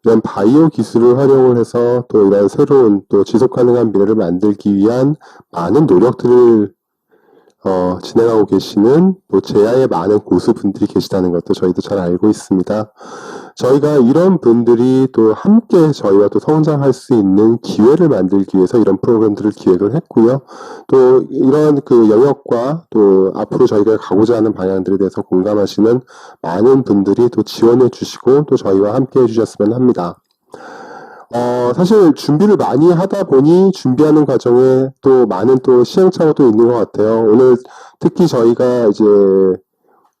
이런 바이오 기술을 활용을 해서 또 이런 새로운 또 지속 가능한 미래를 만들기 위한 많은 노력들을 진행하고 계시는 또 제야의 많은 고수분들이 계시다는 것도 저희도 잘 알고 있습니다. 저희가 이런 분들이 또 함께 저희와 또 성장할 수 있는 기회를 만들기 위해서 이런 프로그램들을 기획을 했고요. 또 이런 그 영역과 또 앞으로 저희가 가고자 하는 방향들에 대해서 공감하시는 많은 분들이 또 지원해 주시고 또 저희와 함께 해주셨으면 합니다. 사실 준비를 많이 하다 보니 준비하는 과정에 또 많은 또 시행착오가 또 있는 것 같아요. 오늘 특히 저희가 이제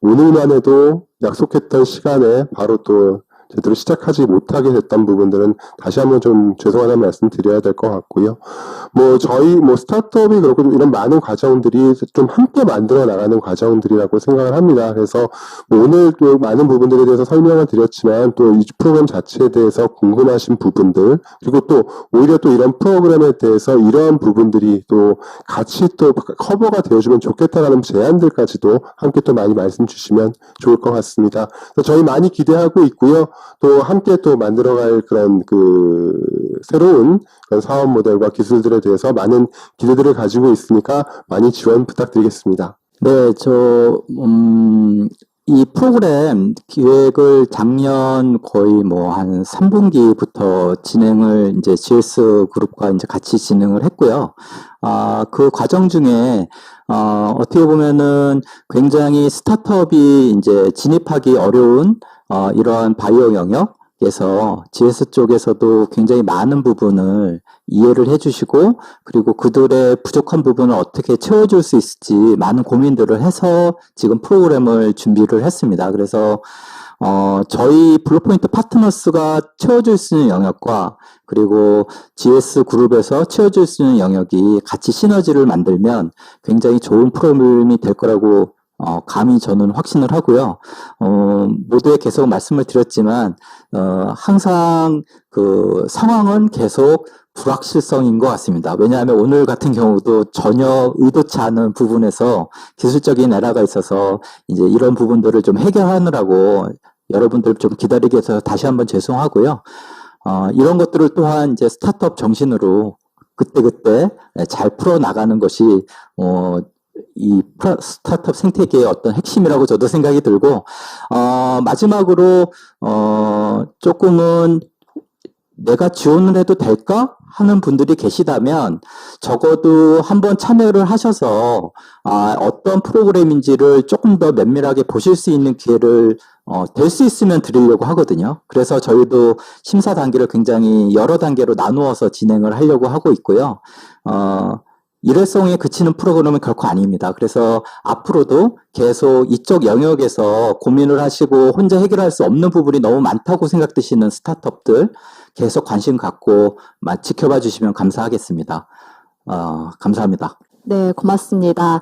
오늘만 해도 약속했던 시간에 바로 또 제대로 시작하지 못하게 됐던 부분들은 다시 한번 좀 죄송하다는 말씀 드려야 될 것 같고요. 저희 스타트업이 그렇고 이런 많은 과정들이 좀 함께 만들어 나가는 과정들이라고 생각을 합니다. 그래서 오늘 또 많은 부분들에 대해서 설명을 드렸지만 또 이 프로그램 자체에 대해서 궁금하신 부분들, 그리고 또 오히려 또 이런 프로그램에 대해서 이러한 부분들이 또 같이 또 커버가 되어주면 좋겠다라는 제안들까지도 함께 또 많이 말씀 주시면 좋을 것 같습니다. 그래서 저희 많이 기대하고 있고요. 또 함께 또 만들어갈 그런 새로운 그런 사업 모델과 기술들에 대해서 많은 기대들을 가지고 있으니까 많이 지원 부탁드리겠습니다. 네, 이 프로그램 기획을 작년 거의 한 3분기부터 진행을 이제 GS 그룹과 이제 같이 진행을 했고요. 그 과정 중에 어떻게 보면은 굉장히 스타트업이 이제 진입하기 어려운 이러한 바이오 영역에서 GS 쪽에서도 굉장히 많은 부분을 이해를 해주시고, 그리고 그들의 부족한 부분을 어떻게 채워줄 수 있을지 많은 고민들을 해서 지금 프로그램을 준비를 했습니다. 그래서 저희 블루포인트 파트너스가 채워줄 수 있는 영역과 그리고 GS 그룹에서 채워줄 수 있는 영역이 같이 시너지를 만들면 굉장히 좋은 프로그램이 될 거라고 감히 저는 확신을 하고요. 모두에 계속 말씀을 드렸지만, 항상 그 상황은 계속 불확실성인 것 같습니다. 왜냐하면 오늘 같은 경우도 전혀 의도치 않은 부분에서 기술적인 에러가 있어서 이제 이런 부분들을 좀 해결하느라고 여러분들 좀 기다리게 해서 다시 한번 죄송하고요. 이런 것들을 또한 이제 스타트업 정신으로 그때그때 잘 풀어나가는 것이, 이 스타트업 생태계의 어떤 핵심이라고 저도 생각이 들고, 마지막으로, 조금은 내가 지원을 해도 될까? 하는 분들이 계시다면 적어도 한번 참여를 하셔서 어떤 프로그램인지를 조금 더 면밀하게 보실 수 있는 기회를 될 수 있으면 드리려고 하거든요. 그래서 저희도 심사 단계를 굉장히 여러 단계로 나누어서 진행을 하려고 하고 있고요. 일회성에 그치는 프로그램은 결코 아닙니다. 그래서 앞으로도 계속 이쪽 영역에서 고민을 하시고 혼자 해결할 수 없는 부분이 너무 많다고 생각되시는 스타트업들 계속 관심 갖고 지켜봐 주시면 감사하겠습니다. 감사합니다. 네, 고맙습니다.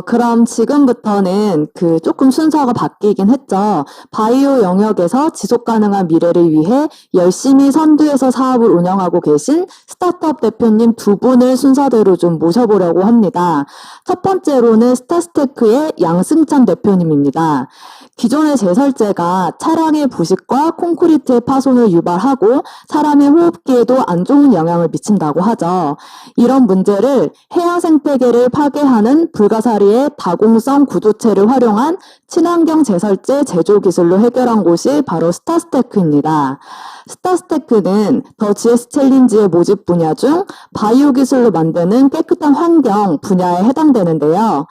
그럼 지금부터는 조금 순서가 바뀌긴 했죠. 바이오 영역에서 지속 가능한 미래를 위해 열심히 선두에서 사업을 운영하고 계신 스타트업 대표님 두 분을 순서대로 좀 모셔보려고 합니다. 첫 번째로는 스타스테크의 양승찬 대표님입니다. 기존의 제설제가 차량의 부식과 콘크리트의 파손을 유발하고 사람의 호흡기에도 안 좋은 영향을 미친다고 하죠. 이런 문제를 해양 생태계를 파괴하는 불가사리의 다공성 구조체를 활용한 친환경 제설제 제조 기술로 해결한 곳이 바로 스타스테크입니다. 스타스테크는 더 GS 챌린지의 모집 분야 중 바이오 기술로 만드는 깨끗한 환경 분야에 해당되는데요.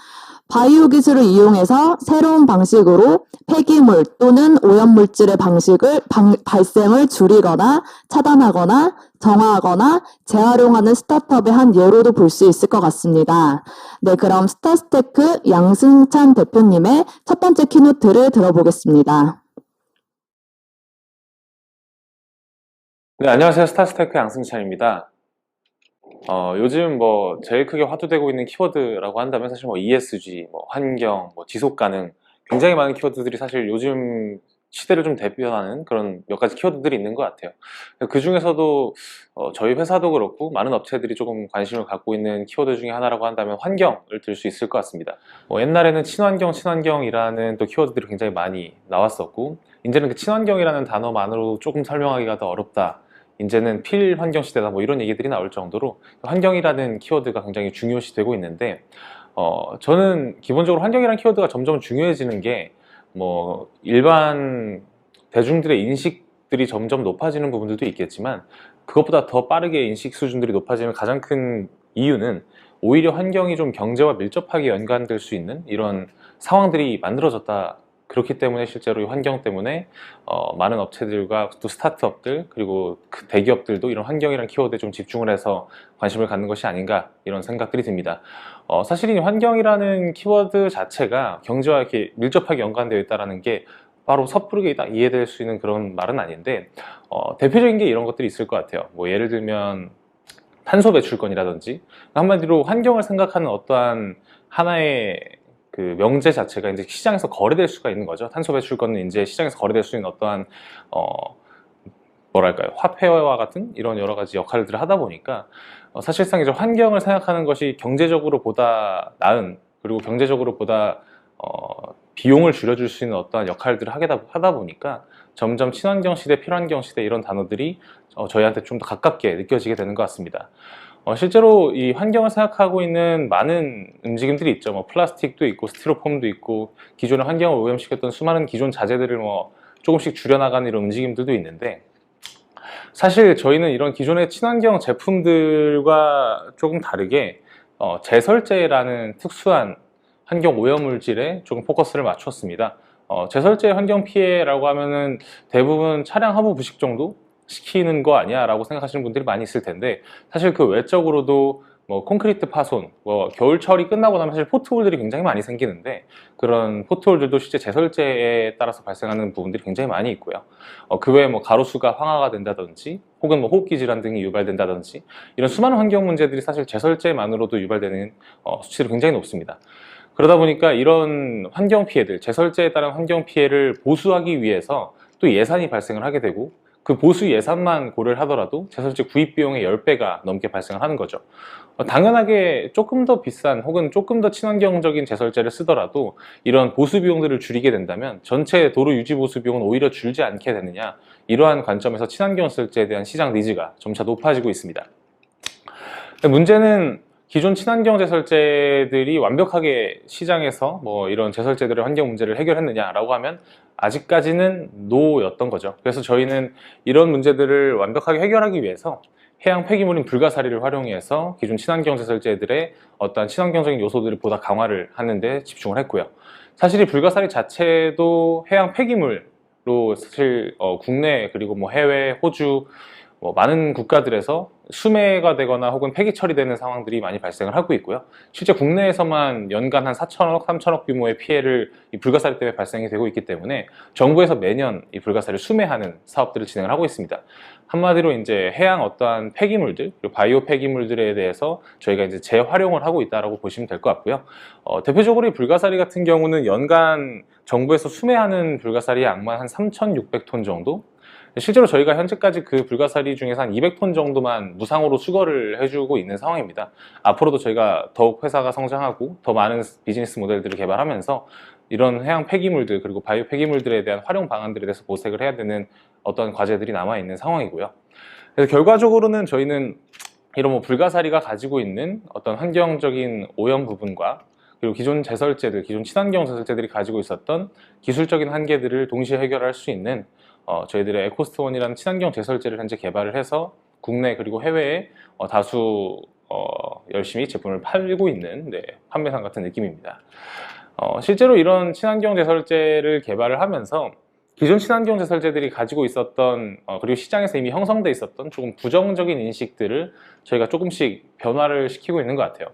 바이오 기술을 이용해서 새로운 방식으로 폐기물 또는 오염물질의 발생을 줄이거나 차단하거나 정화하거나 재활용하는 스타트업의 한 예로도 볼 수 있을 것 같습니다. 네, 그럼 스타스테크 양승찬 대표님의 첫 번째 키노트를 들어보겠습니다. 네, 안녕하세요. 스타스테크 양승찬입니다. 요즘 제일 크게 화두되고 있는 키워드라고 한다면 사실 ESG, 환경, 지속 가능, 굉장히 많은 키워드들이 사실 요즘 시대를 좀 대표하는 그런 몇 가지 키워드들이 있는 것 같아요. 그 중에서도 저희 회사도 그렇고 많은 업체들이 조금 관심을 갖고 있는 키워드 중에 하나라고 한다면 환경을 들 수 있을 것 같습니다. 옛날에는 친환경이라는 또 키워드들이 굉장히 많이 나왔었고, 이제는 그 친환경이라는 단어만으로 조금 설명하기가 더 어렵다. 이제는 필환경 시대다 이런 얘기들이 나올 정도로 환경이라는 키워드가 굉장히 중요시되고 있는데, 저는 기본적으로 환경이라는 키워드가 점점 중요해지는 게 일반 대중들의 인식들이 점점 높아지는 부분들도 있겠지만, 그것보다 더 빠르게 인식 수준들이 높아지는 가장 큰 이유는 오히려 환경이 좀 경제와 밀접하게 연관될 수 있는 이런 상황들이 만들어졌다. 그렇기 때문에 실제로 이 환경 때문에 많은 업체들과 또 스타트업들 그리고 그 대기업들도 이런 환경이라는 키워드에 좀 집중을 해서 관심을 갖는 것이 아닌가 이런 생각들이 듭니다. 사실 이 환경이라는 키워드 자체가 경제와 이렇게 밀접하게 연관되어 있다는 게 바로 섣부르게 딱 이해될 수 있는 그런 말은 아닌데, 대표적인 게 이런 것들이 있을 것 같아요. 예를 들면 탄소 배출권이라든지, 한마디로 환경을 생각하는 어떠한 하나의 그 명제 자체가 이제 시장에서 거래될 수가 있는 거죠. 탄소 배출권은 이제 시장에서 거래될 수 있는 어떠한 화폐와 같은 이런 여러 가지 역할들을 하다 보니까 사실상 이제 환경을 생각하는 것이 경제적으로 보다 나은, 그리고 경제적으로 보다 비용을 줄여줄 수 있는 어떠한 역할들을 하다 보니까 점점 친환경 시대, 필환경 시대 이런 단어들이 저희한테 좀 더 가깝게 느껴지게 되는 것 같습니다. 실제로 이 환경을 생각하고 있는 많은 움직임들이 있죠. 플라스틱도 있고 스티로폼도 있고 기존의 환경을 오염시켰던 수많은 기존 자재들을 조금씩 줄여나가는 이런 움직임들도 있는데, 사실 저희는 이런 기존의 친환경 제품들과 조금 다르게 제설제라는 특수한 환경 오염물질에 조금 포커스를 맞췄습니다. 제설제 환경 피해라고 하면은 대부분 차량 하부 부식 정도 시키는 거 아니야 라고 생각하시는 분들이 많이 있을 텐데, 사실 그 외적으로도 콘크리트 파손, 겨울철이 끝나고 나면 사실 포트홀들이 굉장히 많이 생기는데, 그런 포트홀들도 실제 제설제에 따라서 발생하는 부분들이 굉장히 많이 있고요. 그 외에 가로수가 황화가 된다든지, 혹은 호흡기 질환 등이 유발된다든지, 이런 수많은 환경 문제들이 사실 제설제만으로도 유발되는 수치들이 굉장히 높습니다. 그러다 보니까 이런 환경 피해들, 제설제에 따른 환경 피해를 보수하기 위해서 또 예산이 발생을 하게 되고, 그 보수 예산만 고려를 하더라도 제설제 구입 비용의 10배가 넘게 발생을 하는 거죠. 당연하게 조금 더 비싼 혹은 조금 더 친환경적인 제설제를 쓰더라도 이런 보수 비용들을 줄이게 된다면 전체 도로 유지 보수 비용은 오히려 줄지 않게 되느냐, 이러한 관점에서 친환경 제설제에 대한 시장 니즈가 점차 높아지고 있습니다. 문제는 기존 친환경 제설제들이 완벽하게 시장에서 뭐 이런 제설제들의 환경 문제를 해결했느냐라고 하면 아직까지는 노였던 거죠. 그래서 저희는 이런 문제들을 완벽하게 해결하기 위해서 해양 폐기물인 불가사리를 활용해서 기존 친환경 제설제들의 어떤 친환경적인 요소들을 보다 강화를 하는 데 집중을 했고요. 사실 이 불가사리 자체도 해양 폐기물로 사실 국내 그리고 뭐 해외, 호주 뭐 많은 국가들에서 수매가 되거나 혹은 폐기 처리되는 상황들이 많이 발생을 하고 있고요. 실제 국내에서만 연간 한 4천억, 3천억 규모의 피해를 이 불가사리 때문에 발생이 되고 있기 때문에 정부에서 매년 이 불가사리를 수매하는 사업들을 진행을 하고 있습니다. 한마디로 이제 해양 어떠한 폐기물들, 그리고 바이오 폐기물들에 대해서 저희가 이제 재활용을 하고 있다라고 보시면 될 것 같고요. 대표적으로 이 불가사리 같은 경우는 연간 정부에서 수매하는 불가사리의 양만 한 3,600톤 정도? 실제로 저희가 현재까지 그 불가사리 중에서 한 200톤 정도만 무상으로 수거를 해주고 있는 상황입니다. 앞으로도 저희가 더욱 회사가 성장하고 더 많은 비즈니스 모델들을 개발하면서 이런 해양 폐기물들 그리고 바이오 폐기물들에 대한 활용 방안들에 대해서 모색을 해야 되는 어떤 과제들이 남아있는 상황이고요. 그래서 결과적으로는 저희는 이런 뭐 불가사리가 가지고 있는 어떤 환경적인 오염 부분과 그리고 기존 제설제들, 기존 친환경 제설제들이 가지고 있었던 기술적인 한계들을 동시에 해결할 수 있는 저희들의 에코스트1이라는 친환경 제설제를 현재 개발을 해서 국내 그리고 해외에 다수 열심히 제품을 팔고 있는 판매상 같은 느낌입니다. 실제로 이런 친환경 제설제를 개발을 하면서 기존 친환경 제설제들이 가지고 있었던 그리고 시장에서 이미 형성돼 있었던 조금 부정적인 인식들을 저희가 조금씩 변화를 시키고 있는 것 같아요.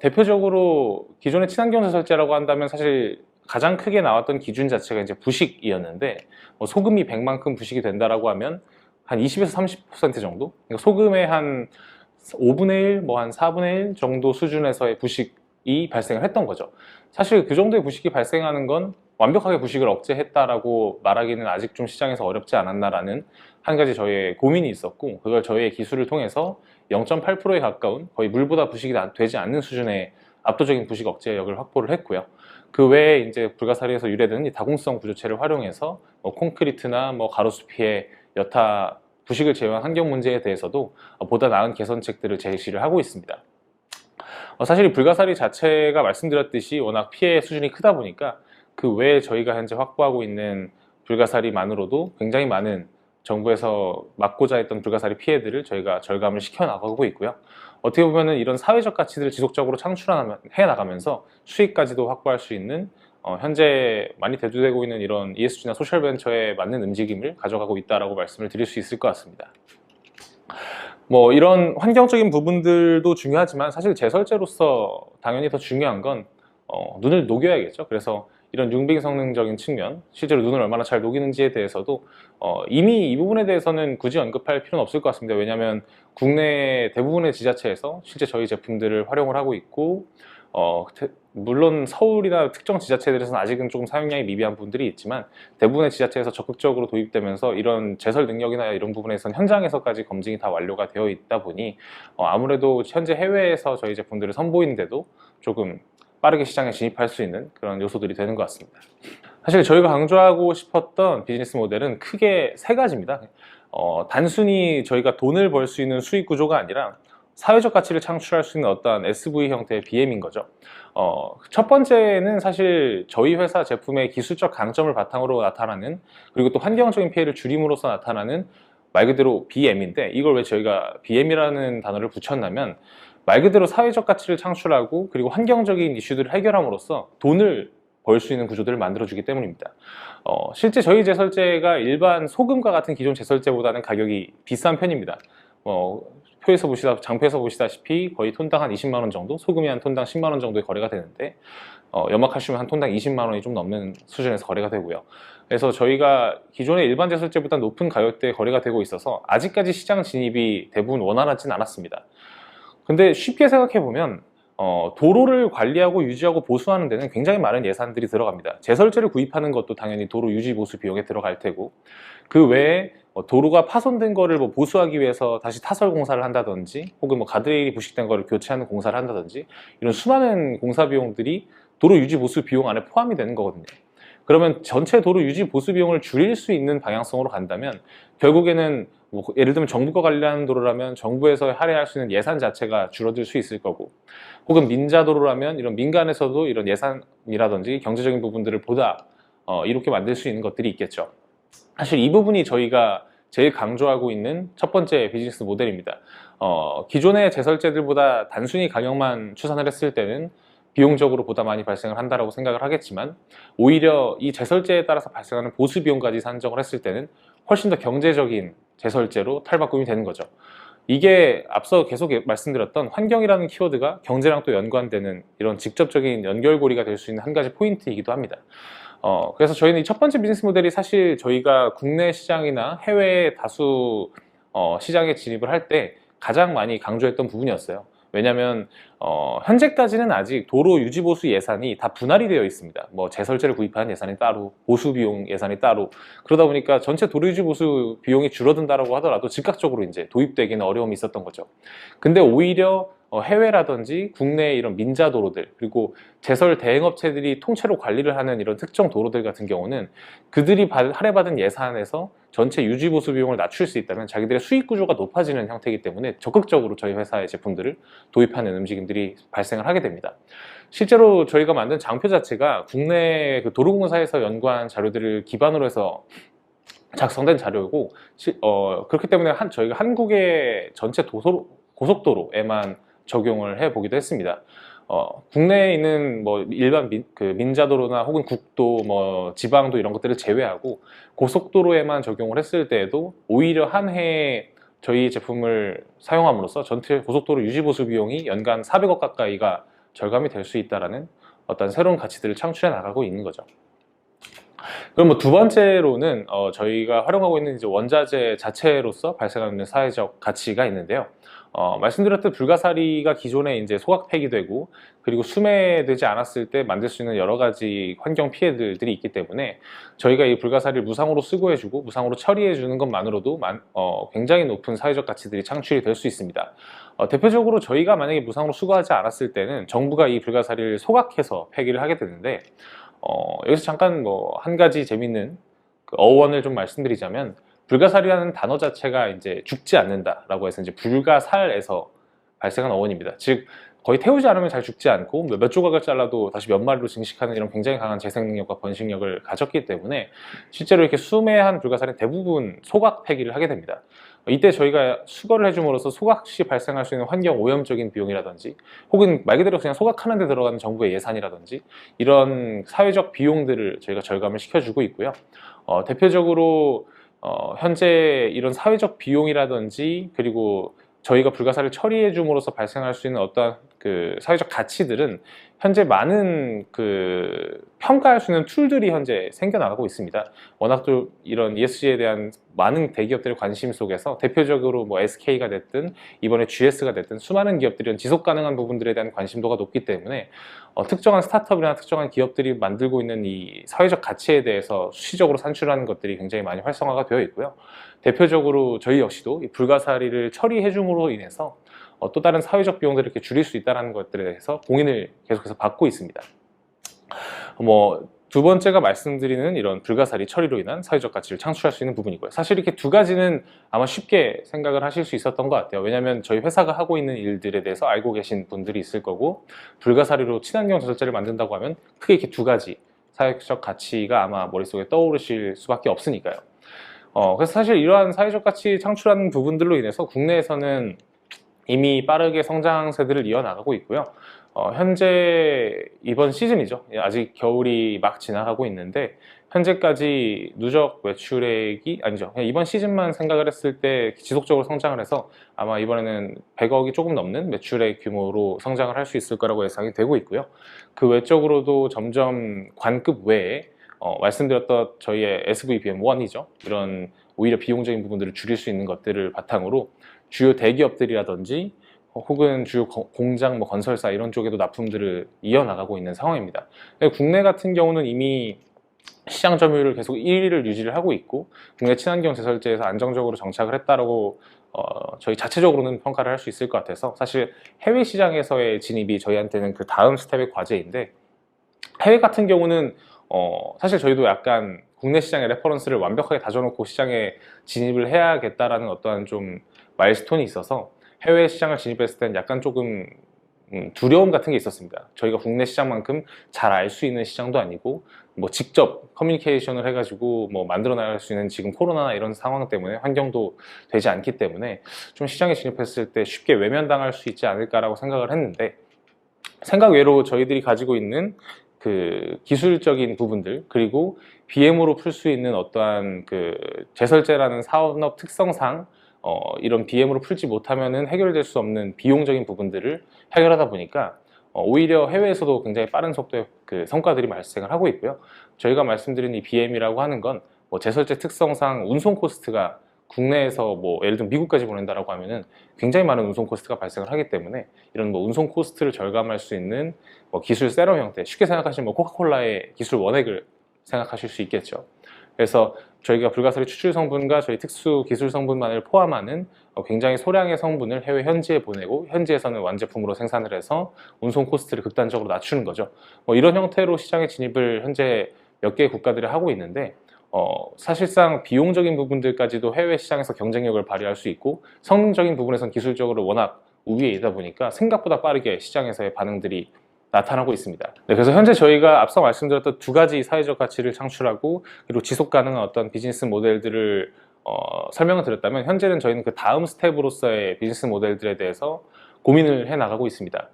대표적으로 기존의 친환경 제설제라고 한다면 사실 가장 크게 나왔던 기준 자체가 이제 부식이었는데 소금이 100만큼 부식이 된다라고 하면 한 20에서 30% 정도? 그러니까 소금의 한 5분의 1, 뭐 한 4분의 1 정도 수준에서의 부식이 발생을 했던 거죠. 사실 그 정도의 부식이 발생하는 건 완벽하게 부식을 억제했다라고 말하기는 아직 좀 시장에서 어렵지 않았나라는 한 가지 저희의 고민이 있었고, 그걸 저희의 기술을 통해서 0.8%에 가까운 거의 물보다 부식이 되지 않는 수준의 압도적인 부식 억제력을 확보를 했고요. 그 외에 이제 불가사리에서 유래되는 이 다공성 구조체를 활용해서 콘크리트나 가로수피의 여타 부식을 제어한 환경 문제에 대해서도 보다 나은 개선책들을 제시를 하고 있습니다. 사실 이 불가사리 자체가 말씀드렸듯이 워낙 피해 수준이 크다 보니까 그 외에 저희가 현재 확보하고 있는 불가사리만으로도 굉장히 많은 정부에서 막고자 했던 불가사리 피해들을 저희가 절감을 시켜나가고 있고요. 어떻게 보면 이런 사회적 가치들을 지속적으로 창출해 나가면서 수익까지도 확보할 수 있는 현재 많이 대두되고 있는 이런 ESG나 소셜 벤처에 맞는 움직임을 가져가고 있다라고 말씀을 드릴 수 있을 것 같습니다. 이런 환경적인 부분들도 중요하지만 사실 제설제로서 당연히 더 중요한 건 눈을 녹여야겠죠. 그래서 이런 융빙 성능적인 측면, 실제로 눈을 얼마나 잘 녹이는지에 대해서도 이미 이 부분에 대해서는 굳이 언급할 필요는 없을 것 같습니다. 왜냐하면 국내 대부분의 지자체에서 실제 저희 제품들을 활용을 하고 있고 물론 서울이나 특정 지자체들에서는 아직은 조금 사용량이 미비한 부분들이 있지만 대부분의 지자체에서 적극적으로 도입되면서 이런 제설 능력이나 이런 부분에서는 현장에서까지 검증이 다 완료가 되어 있다 보니 아무래도 현재 해외에서 저희 제품들을 선보이는데도 조금 빠르게 시장에 진입할 수 있는 그런 요소들이 되는 것 같습니다. 사실 저희가 강조하고 싶었던 비즈니스 모델은 크게 세 가지입니다. 단순히 저희가 돈을 벌 수 있는 수익 구조가 아니라 사회적 가치를 창출할 수 있는 어떠한 SV 형태의 BM인 거죠. 첫 번째는 사실 저희 회사 제품의 기술적 강점을 바탕으로 나타나는, 그리고 또 환경적인 피해를 줄임으로써 나타나는 말 그대로 BM인데, 이걸 왜 저희가 BM이라는 단어를 붙였냐면 말 그대로 사회적 가치를 창출하고 그리고 환경적인 이슈들을 해결함으로써 돈을 벌 수 있는 구조들을 만들어주기 때문입니다. 실제 저희 제설제가 일반 소금과 같은 기존 제설제보다는 가격이 비싼 편입니다. 장표에서 보시다시피 거의 톤당 한 20만 원 정도, 소금이 한 톤당 10만 원 정도의 거래가 되는데 염화칼슘은 한 톤당 20만 원이 좀 넘는 수준에서 거래가 되고요. 그래서 저희가 기존의 일반 제설제보다 높은 가격대에 거래가 되고 있어서 아직까지 시장 진입이 대부분 원활하진 않았습니다. 근데 쉽게 생각해보면 도로를 관리하고 유지하고 보수하는 데는 굉장히 많은 예산들이 들어갑니다. 제설제를 구입하는 것도 당연히 도로 유지 보수 비용에 들어갈 테고, 그 외에 도로가 파손된 거를 보수하기 위해서 다시 타설 공사를 한다든지 혹은 가드레일이 부식된 거를 교체하는 공사를 한다든지 이런 수많은 공사 비용들이 도로 유지 보수 비용 안에 포함이 되는 거거든요. 그러면 전체 도로 유지 보수 비용을 줄일 수 있는 방향성으로 간다면 결국에는 뭐 예를 들면 정부가 관리하는 도로라면 정부에서 할애할 수 있는 예산 자체가 줄어들 수 있을 거고, 혹은 민자도로라면 이런 민간에서도 이런 예산이라든지 경제적인 부분들을 보다 이롭게 만들 수 있는 것들이 있겠죠. 사실 이 부분이 저희가 제일 강조하고 있는 첫 번째 비즈니스 모델입니다. 기존의 제설제들보다 단순히 가격만 추산을 했을 때는 비용적으로 보다 많이 발생을 한다고 생각을 하겠지만, 오히려 이 제설제에 따라서 발생하는 보수 비용까지 산정을 했을 때는 훨씬 더 경제적인 제설제로 탈바꿈이 되는 거죠. 이게 앞서 계속 말씀드렸던 환경이라는 키워드가 경제랑 또 연관되는 이런 직접적인 연결고리가 될 수 있는 한 가지 포인트이기도 합니다. 그래서 저희는 이 첫 번째 비즈니스 모델이 사실 저희가 국내 시장이나 해외 다수 시장에 진입을 할 때 가장 많이 강조했던 부분이었어요. 왜냐하면 현재까지는 아직 도로 유지보수 예산이 다 분할이 되어 있습니다. 뭐 제설제를 구입하는 예산이 따로, 보수비용 예산이 따로, 그러다 보니까 전체 도로 유지보수 비용이 줄어든다라고 하더라도 즉각적으로 이제 도입되기는 어려움이 있었던 거죠. 근데 오히려 해외라든지 국내 이런 민자 도로들, 그리고 제설 대행업체들이 통째로 관리를 하는 이런 특정 도로들 같은 경우는 그들이 할애받은 예산에서 전체 유지보수 비용을 낮출 수 있다면 자기들의 수익 구조가 높아지는 형태이기 때문에 적극적으로 저희 회사의 제품들을 도입하는 움직임들이 발생을 하게 됩니다. 실제로 저희가 만든 장표 자체가 국내 그 도로공사에서 연구한 자료들을 기반으로 해서 작성된 자료이고, 그렇기 때문에 저희가 한국의 전체 고속도로에만 적용을 해보기도 했습니다. 국내에 있는 뭐 일반 민자도로나 혹은 국도, 뭐 지방도 이런 것들을 제외하고 고속도로에만 적용을 했을 때에도 오히려 한 해에 저희 제품을 사용함으로써 전체 고속도로 유지보수 비용이 연간 400억 가까이가 절감이 될 수 있다라는 어떤 새로운 가치들을 창출해 나가고 있는 거죠. 그럼 뭐 두 번째로는 저희가 활용하고 있는 이제 원자재 자체로서 발생하는 사회적 가치가 있는데요. 말씀드렸듯 불가사리가 기존에 이제 소각 폐기되고, 그리고 수매되지 않았을 때 만들 수 있는 여러 가지 환경 피해들이 있기 때문에 저희가 이 불가사리를 무상으로 수거해주고 무상으로 처리해주는 것만으로도 굉장히 높은 사회적 가치들이 창출이 될 수 있습니다. 대표적으로 저희가 만약에 무상으로 수거하지 않았을 때는 정부가 이 불가사리를 소각해서 폐기를 하게 되는데, 여기서 잠깐 뭐 한 가지 재밌는 그 어원을 좀 말씀드리자면, 불가사리라는 단어 자체가 이제 죽지 않는다라고 해서 이제 불가살에서 발생한 어원입니다. 즉 거의 태우지 않으면 잘 죽지 않고 몇 조각을 잘라도 다시 몇 마리로 증식하는 이런 굉장히 강한 재생 능력과 번식력을 가졌기 때문에 실제로 이렇게 수매한 불가사리는 대부분 소각 폐기를 하게 됩니다. 이때 저희가 수거를 해줌으로써 소각 시 발생할 수 있는 환경 오염적인 비용이라든지, 혹은 말 그대로 그냥 소각하는 데 들어가는 정부의 예산이라든지 이런 사회적 비용들을 저희가 절감을 시켜주고 있고요. 대표적으로 현재 이런 사회적 비용이라든지, 그리고 저희가 불가사리를 처리해 줌으로써 발생할 수 있는 어떤 그 사회적 가치들은 현재 많은 그 평가할 수 있는 툴들이 현재 생겨나가고 있습니다. 워낙 또 이런 ESG에 대한 많은 대기업들의 관심 속에서 대표적으로 뭐 SK가 됐든 이번에 GS가 됐든 수많은 기업들이 지속 가능한 부분들에 대한 관심도가 높기 때문에 특정한 스타트업이나 특정한 기업들이 만들고 있는 이 사회적 가치에 대해서 수시적으로 산출하는 것들이 굉장히 많이 활성화가 되어 있고요. 대표적으로 저희 역시도 이 불가사리를 처리해 줌으로 인해서 또 다른 사회적 비용들을 이렇게 줄일 수 있다는 것들에 대해서 공인을 계속해서 받고 있습니다. 뭐 두 번째가 말씀드리는 이런 불가사리 처리로 인한 사회적 가치를 창출할 수 있는 부분이고요. 사실 이렇게 두 가지는 아마 쉽게 생각을 하실 수 있었던 것 같아요. 왜냐하면 저희 회사가 하고 있는 일들에 대해서 알고 계신 분들이 있을 거고, 불가사리로 친환경 제설제를 만든다고 하면 크게 이렇게 두 가지 사회적 가치가 아마 머릿속에 떠오르실 수밖에 없으니까요. 그래서 사실 이러한 사회적 가치 창출하는 부분들로 인해서 국내에서는 이미 빠르게 성장세들을 이어나가고 있고요. 현재 이번 시즌이죠. 아직 겨울이 막 지나가고 있는데 현재까지 누적 매출액이 아니죠. 그냥 이번 시즌만 생각을 했을 때 지속적으로 성장을 해서 아마 이번에는 100억이 조금 넘는 매출액 규모로 성장을 할 수 있을 거라고 예상이 되고 있고요. 그 외적으로도 점점 관급 외에 말씀드렸던 저희의 SVBM1이죠. 이런 오히려 비용적인 부분들을 줄일 수 있는 것들을 바탕으로 주요 대기업들이라든지 혹은 주요 공장, 건설사 이런 쪽에도 납품들을 이어나가고 있는 상황입니다. 국내 같은 경우는 이미 시장 점유율을 계속 1위를 유지를 하고 있고, 국내 친환경 제설제에서 안정적으로 정착을 했다라고 저희 자체적으로는 평가를 할 수 있을 것 같아서, 사실 해외 시장에서의 진입이 저희한테는 그 다음 스텝의 과제인데, 해외 같은 경우는 사실 저희도 약간 국내 시장의 레퍼런스를 완벽하게 다져놓고 시장에 진입을 해야겠다라는 어떠한 좀 마일스톤이 있어서 해외 시장을 진입했을 땐 약간 조금 두려움 같은 게 있었습니다. 저희가 국내 시장만큼 잘 알 수 있는 시장도 아니고 뭐 직접 커뮤니케이션을 해가지고 뭐 만들어 나갈 수 있는 지금 코로나나 이런 상황 때문에 환경도 되지 않기 때문에 좀 시장에 진입했을 때 쉽게 외면당할 수 있지 않을까라고 생각을 했는데, 생각 외로 저희들이 가지고 있는 그 기술적인 부분들, 그리고 BM으로 풀 수 있는 어떠한 그 제설제라는 사업 특성상 이런 BM으로 풀지 못하면은 해결될 수 없는 비용적인 부분들을 해결하다 보니까 오히려 해외에서도 굉장히 빠른 속도의 그 성과들이 발생을 하고 있고요. 저희가 말씀드린 이 BM이라고 하는 건 뭐 제설제 특성상 운송 코스트가 국내에서 뭐 예를 들면 미국까지 보낸다라고 하면은 굉장히 많은 운송 코스트가 발생을 하기 때문에 이런 뭐 운송 코스트를 절감할 수 있는 뭐 기술 세럼 형태, 쉽게 생각하시면 뭐 코카콜라의 기술 원액을 생각하실 수 있겠죠. 그래서 저희가 불가사리 추출 성분과 저희 특수 기술 성분만을 포함하는 굉장히 소량의 성분을 해외 현지에 보내고 현지에서는 완제품으로 생산을 해서 운송 코스트를 극단적으로 낮추는 거죠. 뭐 이런 형태로 시장에 진입을 현재 몇 개의 국가들이 하고 있는데, 사실상 비용적인 부분들까지도 해외 시장에서 경쟁력을 발휘할 수 있고 성능적인 부분에선 기술적으로 워낙 우위에 있다 보니까 생각보다 빠르게 시장에서의 반응들이 나타나고 있습니다. 네, 그래서 현재 저희가 앞서 말씀드렸던 두 가지 사회적 가치를 창출하고 그리고 지속 가능한 어떤 비즈니스 모델들을 설명을 드렸다면, 현재는 저희는 그 다음 스텝으로서의 비즈니스 모델들에 대해서 고민을 해 나가고 있습니다.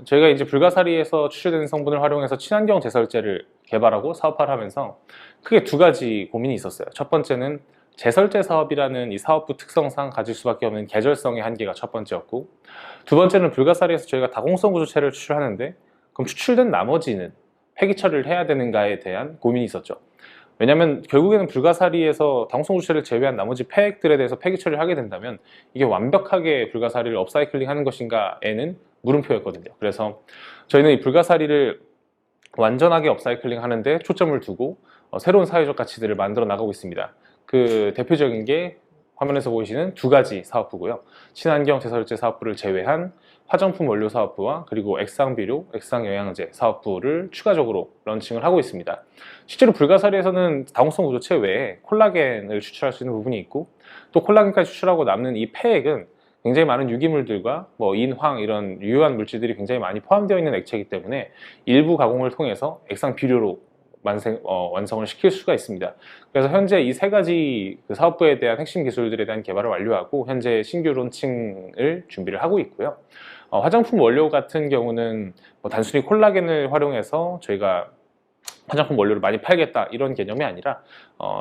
저희가 이제 불가사리에서 추출되는 성분을 활용해서 친환경 제설제를 개발하고 사업화를 하면서 크게 두 가지 고민이 있었어요. 첫 번째는 제설제 사업이라는 이 사업부 특성상 가질 수밖에 없는 계절성의 한계가 첫 번째였고, 두 번째는 불가사리에서 저희가 다공성 구조체를 추출하는데 그럼 추출된 나머지는 폐기 처리를 해야 되는가에 대한 고민이 있었죠. 왜냐하면 결국에는 불가사리에서 다공성 구조체를 제외한 나머지 폐액들에 대해서 폐기 처리를 하게 된다면 이게 완벽하게 불가사리를 업사이클링 하는 것인가에는 물음표였거든요. 그래서 저희는 이 불가사리를 완전하게 업사이클링 하는데 초점을 두고 새로운 사회적 가치들을 만들어 나가고 있습니다. 그 대표적인 게 화면에서 보이시는 두 가지 사업부고요. 친환경 제설제 사업부를 제외한 화장품 원료 사업부와 그리고 액상비료, 액상영양제 사업부를 추가적으로 런칭을 하고 있습니다. 실제로 불가사리에서는 다공성 구조체 외에 콜라겐을 추출할 수 있는 부분이 있고, 또 콜라겐까지 추출하고 남는 이 폐액은 굉장히 많은 유기물들과 뭐 인, 황 이런 유효한 물질들이 굉장히 많이 포함되어 있는 액체이기 때문에 일부 가공을 통해서 액상비료로 완성을 시킬 수가 있습니다. 그래서 현재 이 세 가지 그 사업부에 대한 핵심 기술들에 대한 개발을 완료하고 현재 신규 론칭을 준비를 하고 있고요. 화장품 원료 같은 경우는 뭐 단순히 콜라겐을 활용해서 저희가 화장품 원료를 많이 팔겠다 이런 개념이 아니라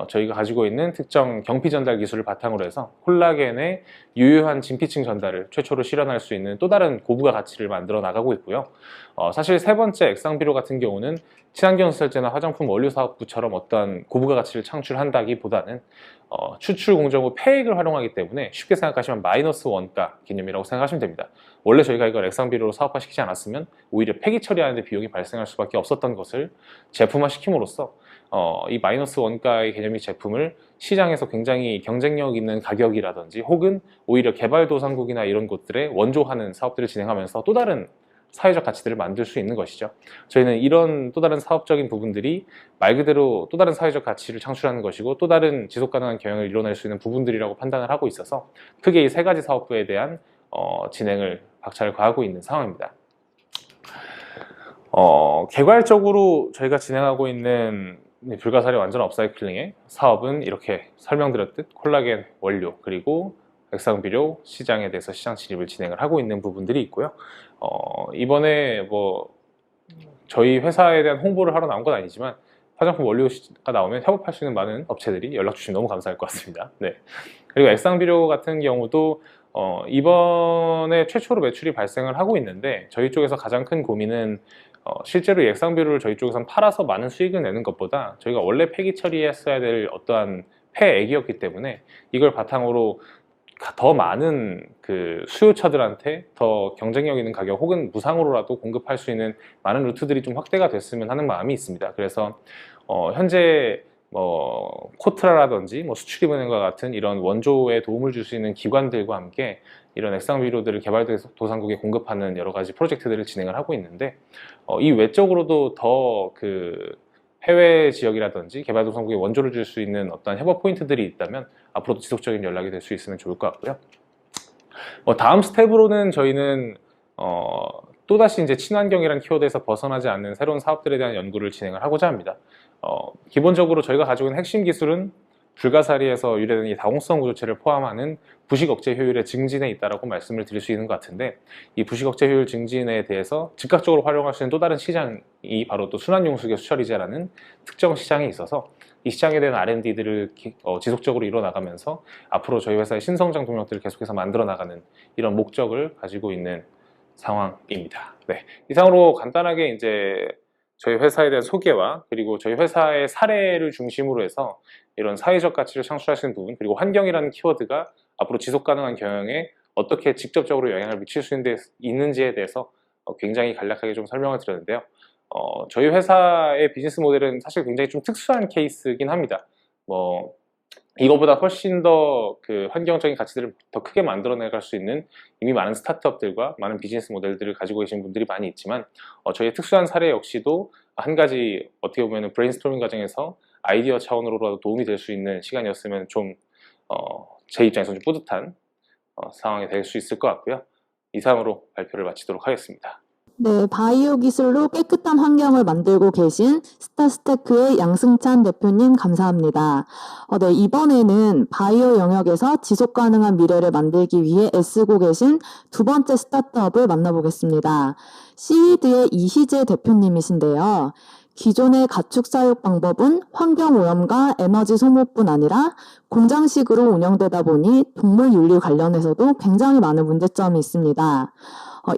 저희가 가지고 있는 특정 경피 전달 기술을 바탕으로 해서 콜라겐의 유효한 진피층 전달을 최초로 실현할 수 있는 또 다른 고부가 가치를 만들어 나가고 있고요. 사실 세 번째 액상비료 같은 경우는 친환경 제설제나 화장품 원료 사업부처럼 어떤 고부가 가치를 창출한다기보다는 추출 공정 후 폐액을 활용하기 때문에 쉽게 생각하시면 마이너스 원가 개념이라고 생각하시면 됩니다. 원래 저희가 이걸 액상비료로 사업화시키지 않았으면 오히려 폐기 처리하는 데 비용이 발생할 수밖에 없었던 것을 제품화 시킴으로써 이 마이너스 원가의 개념의 제품을 시장에서 굉장히 경쟁력 있는 가격이라든지 혹은 오히려 개발도상국이나 이런 곳들에 원조하는 사업들을 진행하면서 또 다른 사회적 가치들을 만들 수 있는 것이죠. 저희는 이런 또 다른 사업적인 부분들이 말 그대로 또 다른 사회적 가치를 창출하는 것이고 또 다른 지속가능한 경영을 이뤄낼 수 있는 부분들이라고 판단을 하고 있어서 크게 이 세 가지 사업부에 대한 진행을 박차를 가하고 있는 상황입니다. 개괄적으로 저희가 진행하고 있는 불가사리 완전 업사이클링의 사업은 이렇게 설명드렸듯 콜라겐 원료 그리고 액상비료 시장에 대해서 시장 진입을 진행을 하고 있는 부분들이 있고요. 이번에 뭐 저희 회사에 대한 홍보를 하러 나온 건 아니지만 화장품 원료가 나오면 협업할 수 있는 많은 업체들이 연락 주시면 너무 감사할 것 같습니다. 네. 그리고 액상비료 같은 경우도 이번에 최초로 매출이 발생을 하고 있는데 저희 쪽에서 가장 큰 고민은 실제로 이 액상비료를 저희 쪽에서는 팔아서 많은 수익을 내는 것보다 저희가 원래 폐기 처리했어야 될 어떠한 폐액이었기 때문에 이걸 바탕으로 더 많은 그 수요처들한테 더 경쟁력 있는 가격 혹은 무상으로라도 공급할 수 있는 많은 루트들이 좀 확대가 됐으면 하는 마음이 있습니다. 그래서 현재 뭐 코트라라든지 뭐 수출입은행과 같은 이런 원조에 도움을 줄 수 있는 기관들과 함께 이런 액상비료들을 개발도상국에 공급하는 여러 가지 프로젝트들을 진행을 하고 있는데 이 외적으로도 더 그 해외 지역이라든지 개발도상국에 원조를 줄 수 있는 어떤 협업 포인트들이 있다면 앞으로도 지속적인 연락이 될 수 있으면 좋을 것 같고요. 다음 스텝으로는 저희는 또다시 이제 친환경이라는 키워드에서 벗어나지 않는 새로운 사업들에 대한 연구를 진행을 하고자 합니다. 기본적으로 저희가 가지고 있는 핵심 기술은 불가사리에서 유래된 이 다공성 구조체를 포함하는 부식억제 효율의 증진에 있다라고 말씀을 드릴 수 있는 것 같은데, 이 부식억제 효율 증진에 대해서 즉각적으로 활용할 수 있는 또 다른 시장이 바로 또 순환용수계 수처리제라는 특정 시장이 있어서 이 시장에 대한 R&D들을 지속적으로 이뤄나가면서 앞으로 저희 회사의 신성장 동력들을 계속해서 만들어 나가는 이런 목적을 가지고 있는 상황입니다. 네, 이상으로 간단하게 이제 저희 회사에 대한 소개와 그리고 저희 회사의 사례를 중심으로 해서 이런 사회적 가치를 창출하시는 부분, 그리고 환경이라는 키워드가 앞으로 지속 가능한 경영에 어떻게 직접적으로 영향을 미칠 수 있는지에 대해서 굉장히 간략하게 좀 설명을 드렸는데요. 저희 회사의 비즈니스 모델은 사실 굉장히 좀 특수한 케이스이긴 합니다. 이거보다 훨씬 더 그 환경적인 가치들을 더 크게 만들어내갈 수 있는 이미 많은 스타트업들과 많은 비즈니스 모델들을 가지고 계신 분들이 많이 있지만, 저희의 특수한 사례 역시도 한 가지 어떻게 보면 브레인스토밍 과정에서 아이디어 차원으로라도 도움이 될 수 있는 시간이었으면 좀 제 입장에서 좀 뿌듯한 상황이 될 수 있을 것 같고요. 이상으로 발표를 마치도록 하겠습니다. 네, 바이오 기술로 깨끗한 환경을 만들고 계신 스타스테크의 양승찬 대표님 감사합니다. 네, 이번에는 바이오 영역에서 지속 가능한 미래를 만들기 위해 애쓰고 계신 두 번째 스타트업을 만나보겠습니다. 시위드의 이희재 대표님이신데요. 기존의 가축 사육 방법은 환경 오염과 에너지 소모뿐 아니라 공장식으로 운영되다 보니 동물 윤리 관련해서도 굉장히 많은 문제점이 있습니다.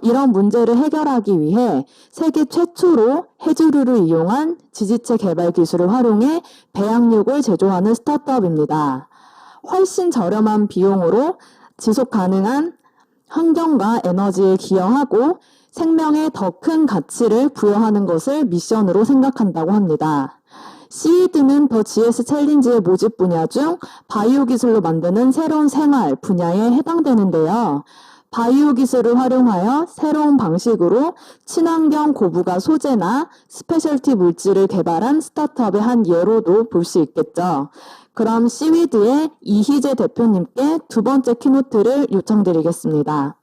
이런 문제를 해결하기 위해 세계 최초로 해조류를 이용한 지지체 개발 기술을 활용해 배양육을 제조하는 스타트업입니다. 훨씬 저렴한 비용으로 지속 가능한 환경과 에너지에 기여하고 생명에 더 큰 가치를 부여하는 것을 미션으로 생각한다고 합니다. 시위드는 더 GS 챌린지의 모집 분야 중 바이오 기술로 만드는 새로운 생활 분야에 해당되는데요. 바이오 기술을 활용하여 새로운 방식으로 친환경 고부가 소재나 스페셜티 물질을 개발한 스타트업의 한 예로도 볼 수 있겠죠. 그럼 시위드의 이희재 대표님께 두 번째 키노트를 요청드리겠습니다.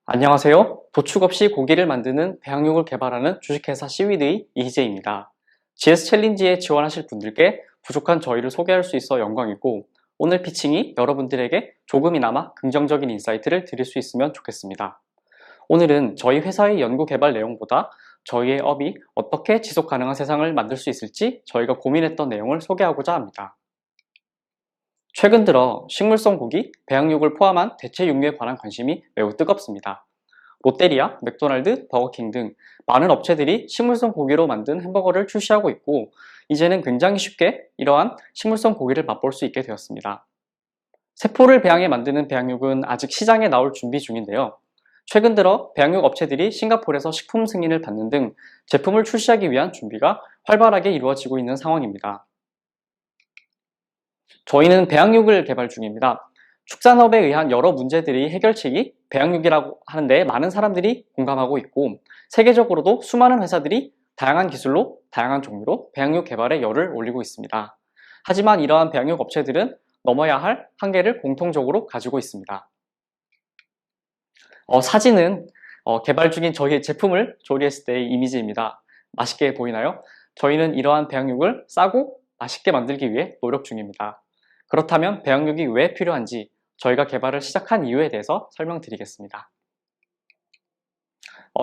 안녕하세요. 도축 없이 고기를 만드는 배양육을 개발하는 주식회사 시위드의 이희재입니다. GS 챌린지에 지원하실 분들께 부족한 저희를 소개할 수 있어 영광이고, 오늘 피칭이 여러분들에게 조금이나마 긍정적인 인사이트를 드릴 수 있으면 좋겠습니다. 오늘은 저희 회사의 연구 개발 내용보다 저희의 업이 어떻게 지속 가능한 세상을 만들 수 있을지 저희가 고민했던 내용을 소개하고자 합니다. 최근 들어 식물성 고기, 배양육을 포함한 대체 육류에 관한 관심이 매우 뜨겁습니다. 롯데리아, 맥도날드, 버거킹 등 많은 업체들이 식물성 고기로 만든 햄버거를 출시하고 있고, 이제는 굉장히 쉽게 이러한 식물성 고기를 맛볼 수 있게 되었습니다. 세포를 배양해 만드는 배양육은 아직 시장에 나올 준비 중인데요. 최근 들어 배양육 업체들이 싱가포르에서 식품 승인을 받는 등 제품을 출시하기 위한 준비가 활발하게 이루어지고 있는 상황입니다. 저희는 배양육을 개발 중입니다. 축산업에 의한 여러 문제들의 해결책이 배양육이라고 하는데 많은 사람들이 공감하고 있고, 세계적으로도 수많은 회사들이 다양한 기술로 다양한 종류로 배양육 개발에 열을 올리고 있습니다. 하지만 이러한 배양육 업체들은 넘어야 할 한계를 공통적으로 가지고 있습니다. 사진은 개발 중인 저희의 제품을 조리했을 때의 이미지입니다. 맛있게 보이나요? 저희는 이러한 배양육을 싸고 맛있게 만들기 위해 노력 중입니다. 그렇다면 배양육이 왜 필요한지 저희가 개발을 시작한 이유에 대해서 설명드리겠습니다.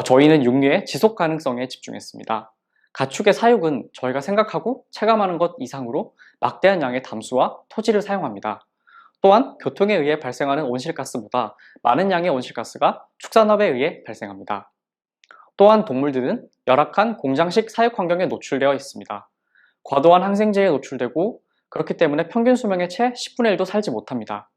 저희는 육류의 지속 가능성에 집중했습니다. 가축의 사육은 저희가 생각하고 체감하는 것 이상으로 막대한 양의 담수와 토지를 사용합니다. 또한 교통에 의해 발생하는 온실가스보다 많은 양의 온실가스가 축산업에 의해 발생합니다. 또한 동물들은 열악한 공장식 사육 환경에 노출되어 있습니다. 과도한 항생제에 노출되고, 그렇기 때문에 평균 수명의 채 10분의 1도 살지 못합니다.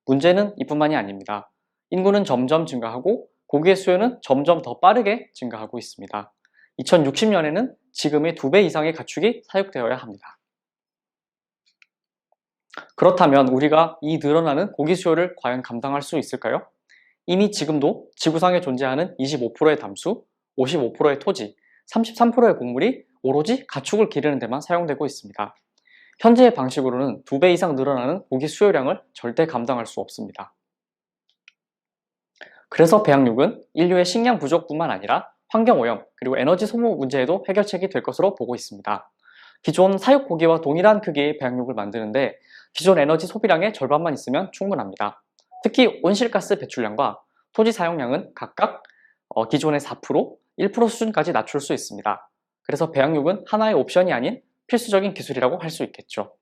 문제는 이뿐만이 아닙니다. 인구는 점점 증가하고 고기의 수요는 점점 더 빠르게 증가하고 있습니다. 2060년에는 지금의 2배 이상의 가축이 사육되어야 합니다. 그렇다면 우리가 이 늘어나는 고기 수요를 과연 감당할 수 있을까요? 이미 지금도 지구상에 존재하는 25%의 담수, 55%의 토지, 33%의 곡물이 오로지 가축을 기르는 데만 사용되고 있습니다. 현재의 방식으로는 2배 이상 늘어나는 고기 수요량을 절대 감당할 수 없습니다. 그래서 배양육은 인류의 식량 부족뿐만 아니라 환경오염 그리고 에너지 소모 문제에도 해결책이 될 것으로 보고 있습니다. 기존 사육 고기와 동일한 크기의 배양육을 만드는데 기존 에너지 소비량의 절반만 있으면 충분합니다. 특히 온실가스 배출량과 토지 사용량은 각각 기존의 4%, 1% 수준까지 낮출 수 있습니다. 그래서 배양육은 하나의 옵션이 아닌 필수적인 기술이라고 할 수 있겠죠.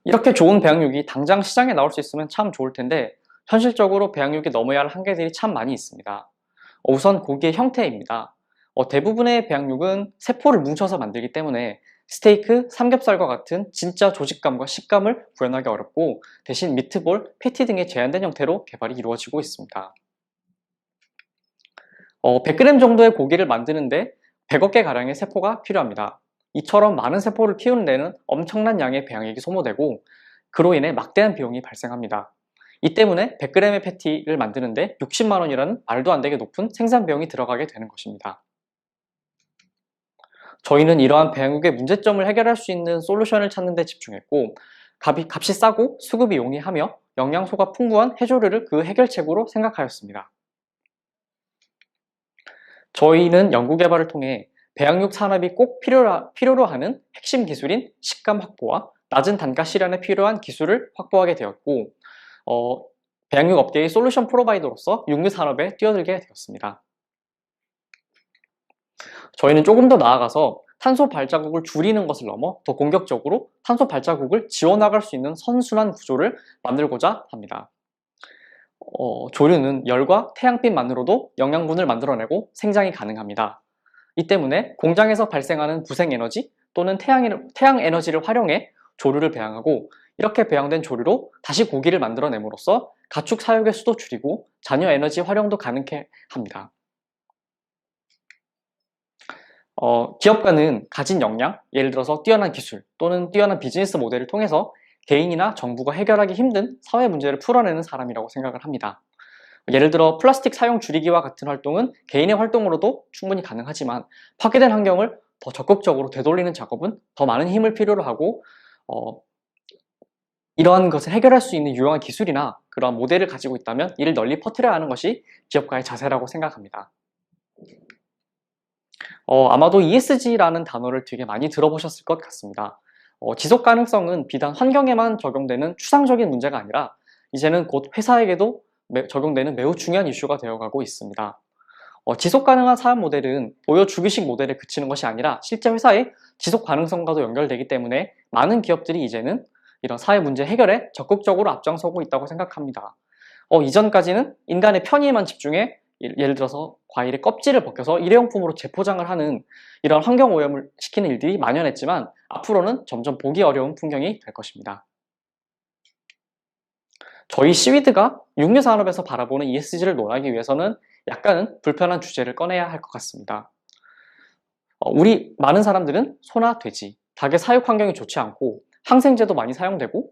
이렇게 좋은 배양육이 당장 시장에 나올 수 있으면 참 좋을 텐데 현실적으로 배양육이 넘어야 할 한계들이 참 많이 있습니다. 우선 고기의 형태입니다. 대부분의 배양육은 세포를 뭉쳐서 만들기 때문에 스테이크, 삼겹살과 같은 진짜 조직감과 식감을 구현하기 어렵고 대신 미트볼, 패티 등의 제한된 형태로 개발이 이루어지고 있습니다. 100g 정도의 고기를 만드는데 100억 개 가량의 세포가 필요합니다. 이처럼 많은 세포를 키우는 데는 엄청난 양의 배양액이 소모되고 그로 인해 막대한 비용이 발생합니다. 이 때문에 100g의 패티를 만드는데 60만 원이라는 말도 안 되게 높은 생산 비용이 들어가게 되는 것입니다. 저희는 이러한 배양육의 문제점을 해결할 수 있는 솔루션을 찾는 데 집중했고 값이 싸고 수급이 용이하며 영양소가 풍부한 해조류를 그 해결책으로 생각하였습니다. 저희는 연구개발을 통해 배양육 산업이 꼭 필요로 하는 핵심 기술인 식감 확보와 낮은 단가 실현에 필요한 기술을 확보하게 되었고 배양육 업계의 솔루션 프로바이더로서 육류 산업에 뛰어들게 되었습니다. 저희는 조금 더 나아가서 탄소 발자국을 줄이는 것을 넘어 더 공격적으로 탄소 발자국을 지워나갈 수 있는 선순환 구조를 만들고자 합니다. 조류는 열과 태양빛만으로도 영양분을 만들어내고 생장이 가능합니다. 이 때문에 공장에서 발생하는 부생에너지 또는 태양 에너지를 활용해 조류를 배양하고 이렇게 배양된 조류로 다시 고기를 만들어냄으로써 가축 사육의 수도 줄이고 잔여 에너지 활용도 가능케 합니다. 기업가는 가진 역량, 예를 들어서 뛰어난 기술 또는 뛰어난 비즈니스 모델을 통해서 개인이나 정부가 해결하기 힘든 사회 문제를 풀어내는 사람이라고 생각을 합니다. 예를 들어 플라스틱 사용 줄이기와 같은 활동은 개인의 활동으로도 충분히 가능하지만 파괴된 환경을 더 적극적으로 되돌리는 작업은 더 많은 힘을 필요로 하고 이러한 것을 해결할 수 있는 유용한 기술이나 그러한 모델을 가지고 있다면 이를 널리 퍼뜨려야 하는 것이 기업가의 자세라고 생각합니다. 아마도 ESG라는 단어를 되게 많이 들어보셨을 것 같습니다. 지속 가능성은 비단 환경에만 적용되는 추상적인 문제가 아니라 이제는 곧 회사에게도 적용되는 매우 중요한 이슈가 되어가고 있습니다. 지속 가능한 사업 모델은 보여주기식 모델에 그치는 것이 아니라 실제 회사의 지속 가능성과도 연결되기 때문에 많은 기업들이 이제는 이런 사회 문제 해결에 적극적으로 앞장서고 있다고 생각합니다. 이전까지는 인간의 편의에만 집중해 예를 들어서 과일의 껍질을 벗겨서 일회용품으로 재포장을 하는 이런 환경오염을 시키는 일들이 만연했지만 앞으로는 점점 보기 어려운 풍경이 될 것입니다. 저희 시위드가 육류 산업에서 바라보는 ESG를 논하기 위해서는 약간은 불편한 주제를 꺼내야 할 것 같습니다. 우리 많은 사람들은 소나 돼지, 닭의 사육 환경이 좋지 않고 항생제도 많이 사용되고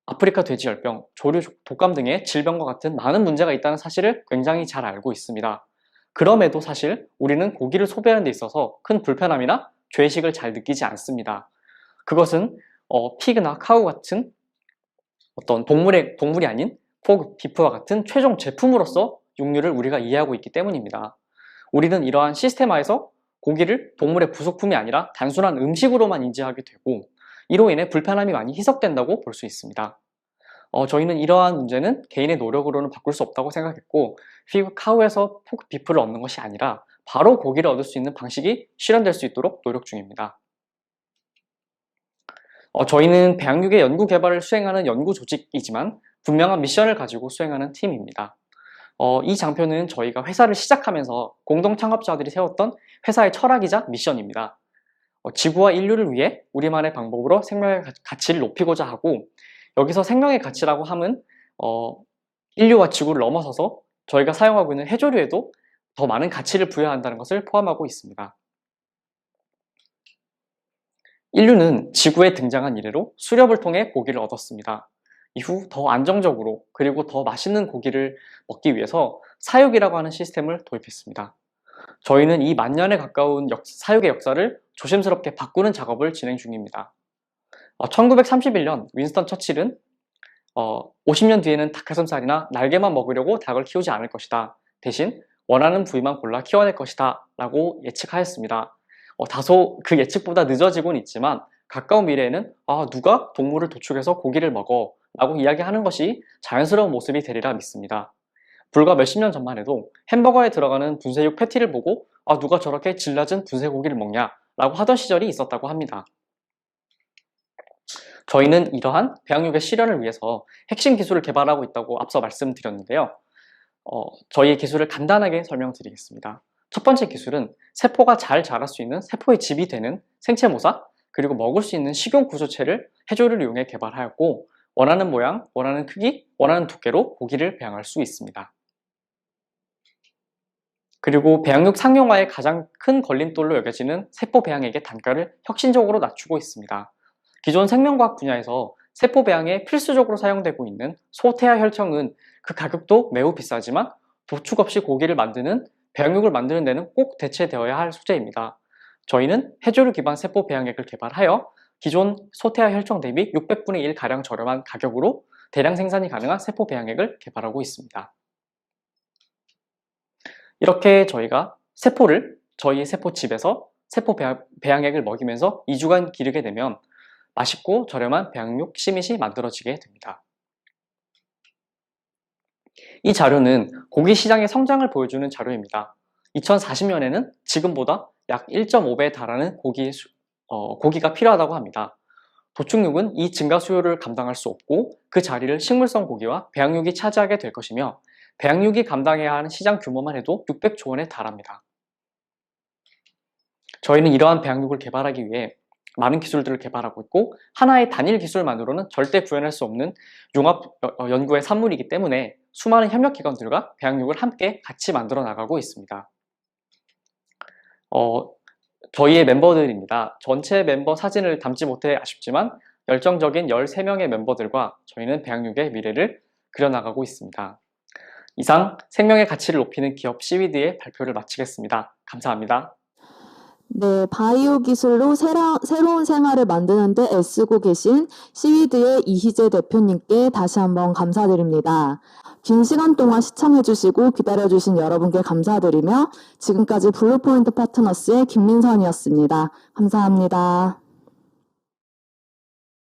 아프리카 돼지열병, 조류 독감 등의 질병과 같은 많은 문제가 있다는 사실을 굉장히 잘 알고 있습니다. 그럼에도 사실 우리는 고기를 소비하는 데 있어서 큰 불편함이나 죄의식을 잘 느끼지 않습니다. 그것은 피그나 카우 같은 어떤 동물이 아닌 포그, 비프와 같은 최종 제품으로서 육류를 우리가 이해하고 있기 때문입니다. 우리는 이러한 시스템화에서 고기를 동물의 부속품이 아니라 단순한 음식으로만 인지하게 되고 이로 인해 불편함이 많이 희석된다고 볼 수 있습니다. 저희는 이러한 문제는 개인의 노력으로는 바꿀 수 없다고 생각했고 피그 카우에서 포크 비프를 얻는 것이 아니라 바로 고기를 얻을 수 있는 방식이 실현될 수 있도록 노력 중입니다. 저희는 배양육의 연구 개발을 수행하는 연구 조직이지만 분명한 미션을 가지고 수행하는 팀입니다. 이 장표는 저희가 회사를 시작하면서 공동 창업자들이 세웠던 회사의 철학이자 미션입니다. 지구와 인류를 위해 우리만의 방법으로 생명의 가치를 높이고자 하고 여기서 생명의 가치라고 함은 인류와 지구를 넘어서서 저희가 사용하고 있는 해조류에도 더 많은 가치를 부여한다는 것을 포함하고 있습니다. 인류는 지구에 등장한 이래로 수렵을 통해 고기를 얻었습니다. 이후 더 안정적으로 그리고 더 맛있는 고기를 먹기 위해서 사육이라고 하는 시스템을 도입했습니다. 저희는 이 만년에 가까운 사육의 역사를 조심스럽게 바꾸는 작업을 진행 중입니다. 1931년 윈스턴 처칠은 50년 뒤에는 닭가슴살이나 날개만 먹으려고 닭을 키우지 않을 것이다. 대신 원하는 부위만 골라 키워낼 것이다 라고 예측하였습니다. 다소 그 예측보다 늦어지곤 있지만 가까운 미래에는 누가 동물을 도축해서 고기를 먹어 라고 이야기하는 것이 자연스러운 모습이 되리라 믿습니다. 불과 몇십 년 전만 해도 햄버거에 들어가는 분쇄육 패티를 보고 누가 저렇게 질 낮은 분쇄고기를 먹냐 라고 하던 시절이 있었다고 합니다. 저희는 이러한 배양육의 실현을 위해서 핵심 기술을 개발하고 있다고 앞서 말씀드렸는데요. 저희의 기술을 간단하게 설명드리겠습니다. 첫 번째 기술은 세포가 잘 자랄 수 있는 세포의 집이 되는 생체 모사, 그리고 먹을 수 있는 식용 구조체를 해조를 이용해 개발하였고, 원하는 모양, 원하는 크기, 원하는 두께로 고기를 배양할 수 있습니다. 그리고 배양육 상용화의 가장 큰 걸림돌로 여겨지는 세포 배양액의 단가를 혁신적으로 낮추고 있습니다. 기존 생명과학 분야에서 세포 배양에 필수적으로 사용되고 있는 소태아 혈청은 그 가격도 매우 비싸지만 도축 없이 고기를 만드는 배양육을 만드는 데는 꼭 대체되어야 할 소재입니다. 저희는 해조류 기반 세포 배양액을 개발하여 기존 소태아 혈청 대비 600분의 1 가량 저렴한 가격으로 대량 생산이 가능한 세포 배양액을 개발하고 있습니다. 이렇게 저희가 저희 세포칩에서 세포 배양액을 먹이면서 2주간 기르게 되면 맛있고 저렴한 배양육 시밋이 만들어지게 됩니다. 이 자료는 고기 시장의 성장을 보여주는 자료입니다. 2040년에는 지금보다 약 1.5배에 달하는 고기가 필요하다고 합니다. 도축육은 이 증가 수요를 감당할 수 없고 그 자리를 식물성 고기와 배양육이 차지하게 될 것이며, 배양육이 감당해야 하는 시장 규모만 해도 600조 원에 달합니다. 저희는 이러한 배양육을 개발하기 위해 많은 기술들을 개발하고 있고, 하나의 단일 기술만으로는 절대 구현할 수 없는 융합 연구의 산물이기 때문에 수많은 협력기관들과 배양육을 함께 같이 만들어 나가고 있습니다. 저희의 멤버들입니다. 전체 멤버 사진을 담지 못해 아쉽지만 열정적인 13명의 멤버들과 저희는 배양육의 미래를 그려나가고 있습니다. 이상 생명의 가치를 높이는 기업 시위드의 발표를 마치겠습니다. 감사합니다. 네, 바이오 기술로 새로운 생활을 만드는 데 애쓰고 계신 시위드의 이희재 대표님께 다시 한번 감사드립니다. 긴 시간 동안 시청해주시고 기다려주신 여러분께 감사드리며 지금까지 블루포인트 파트너스의 김민선이었습니다. 감사합니다.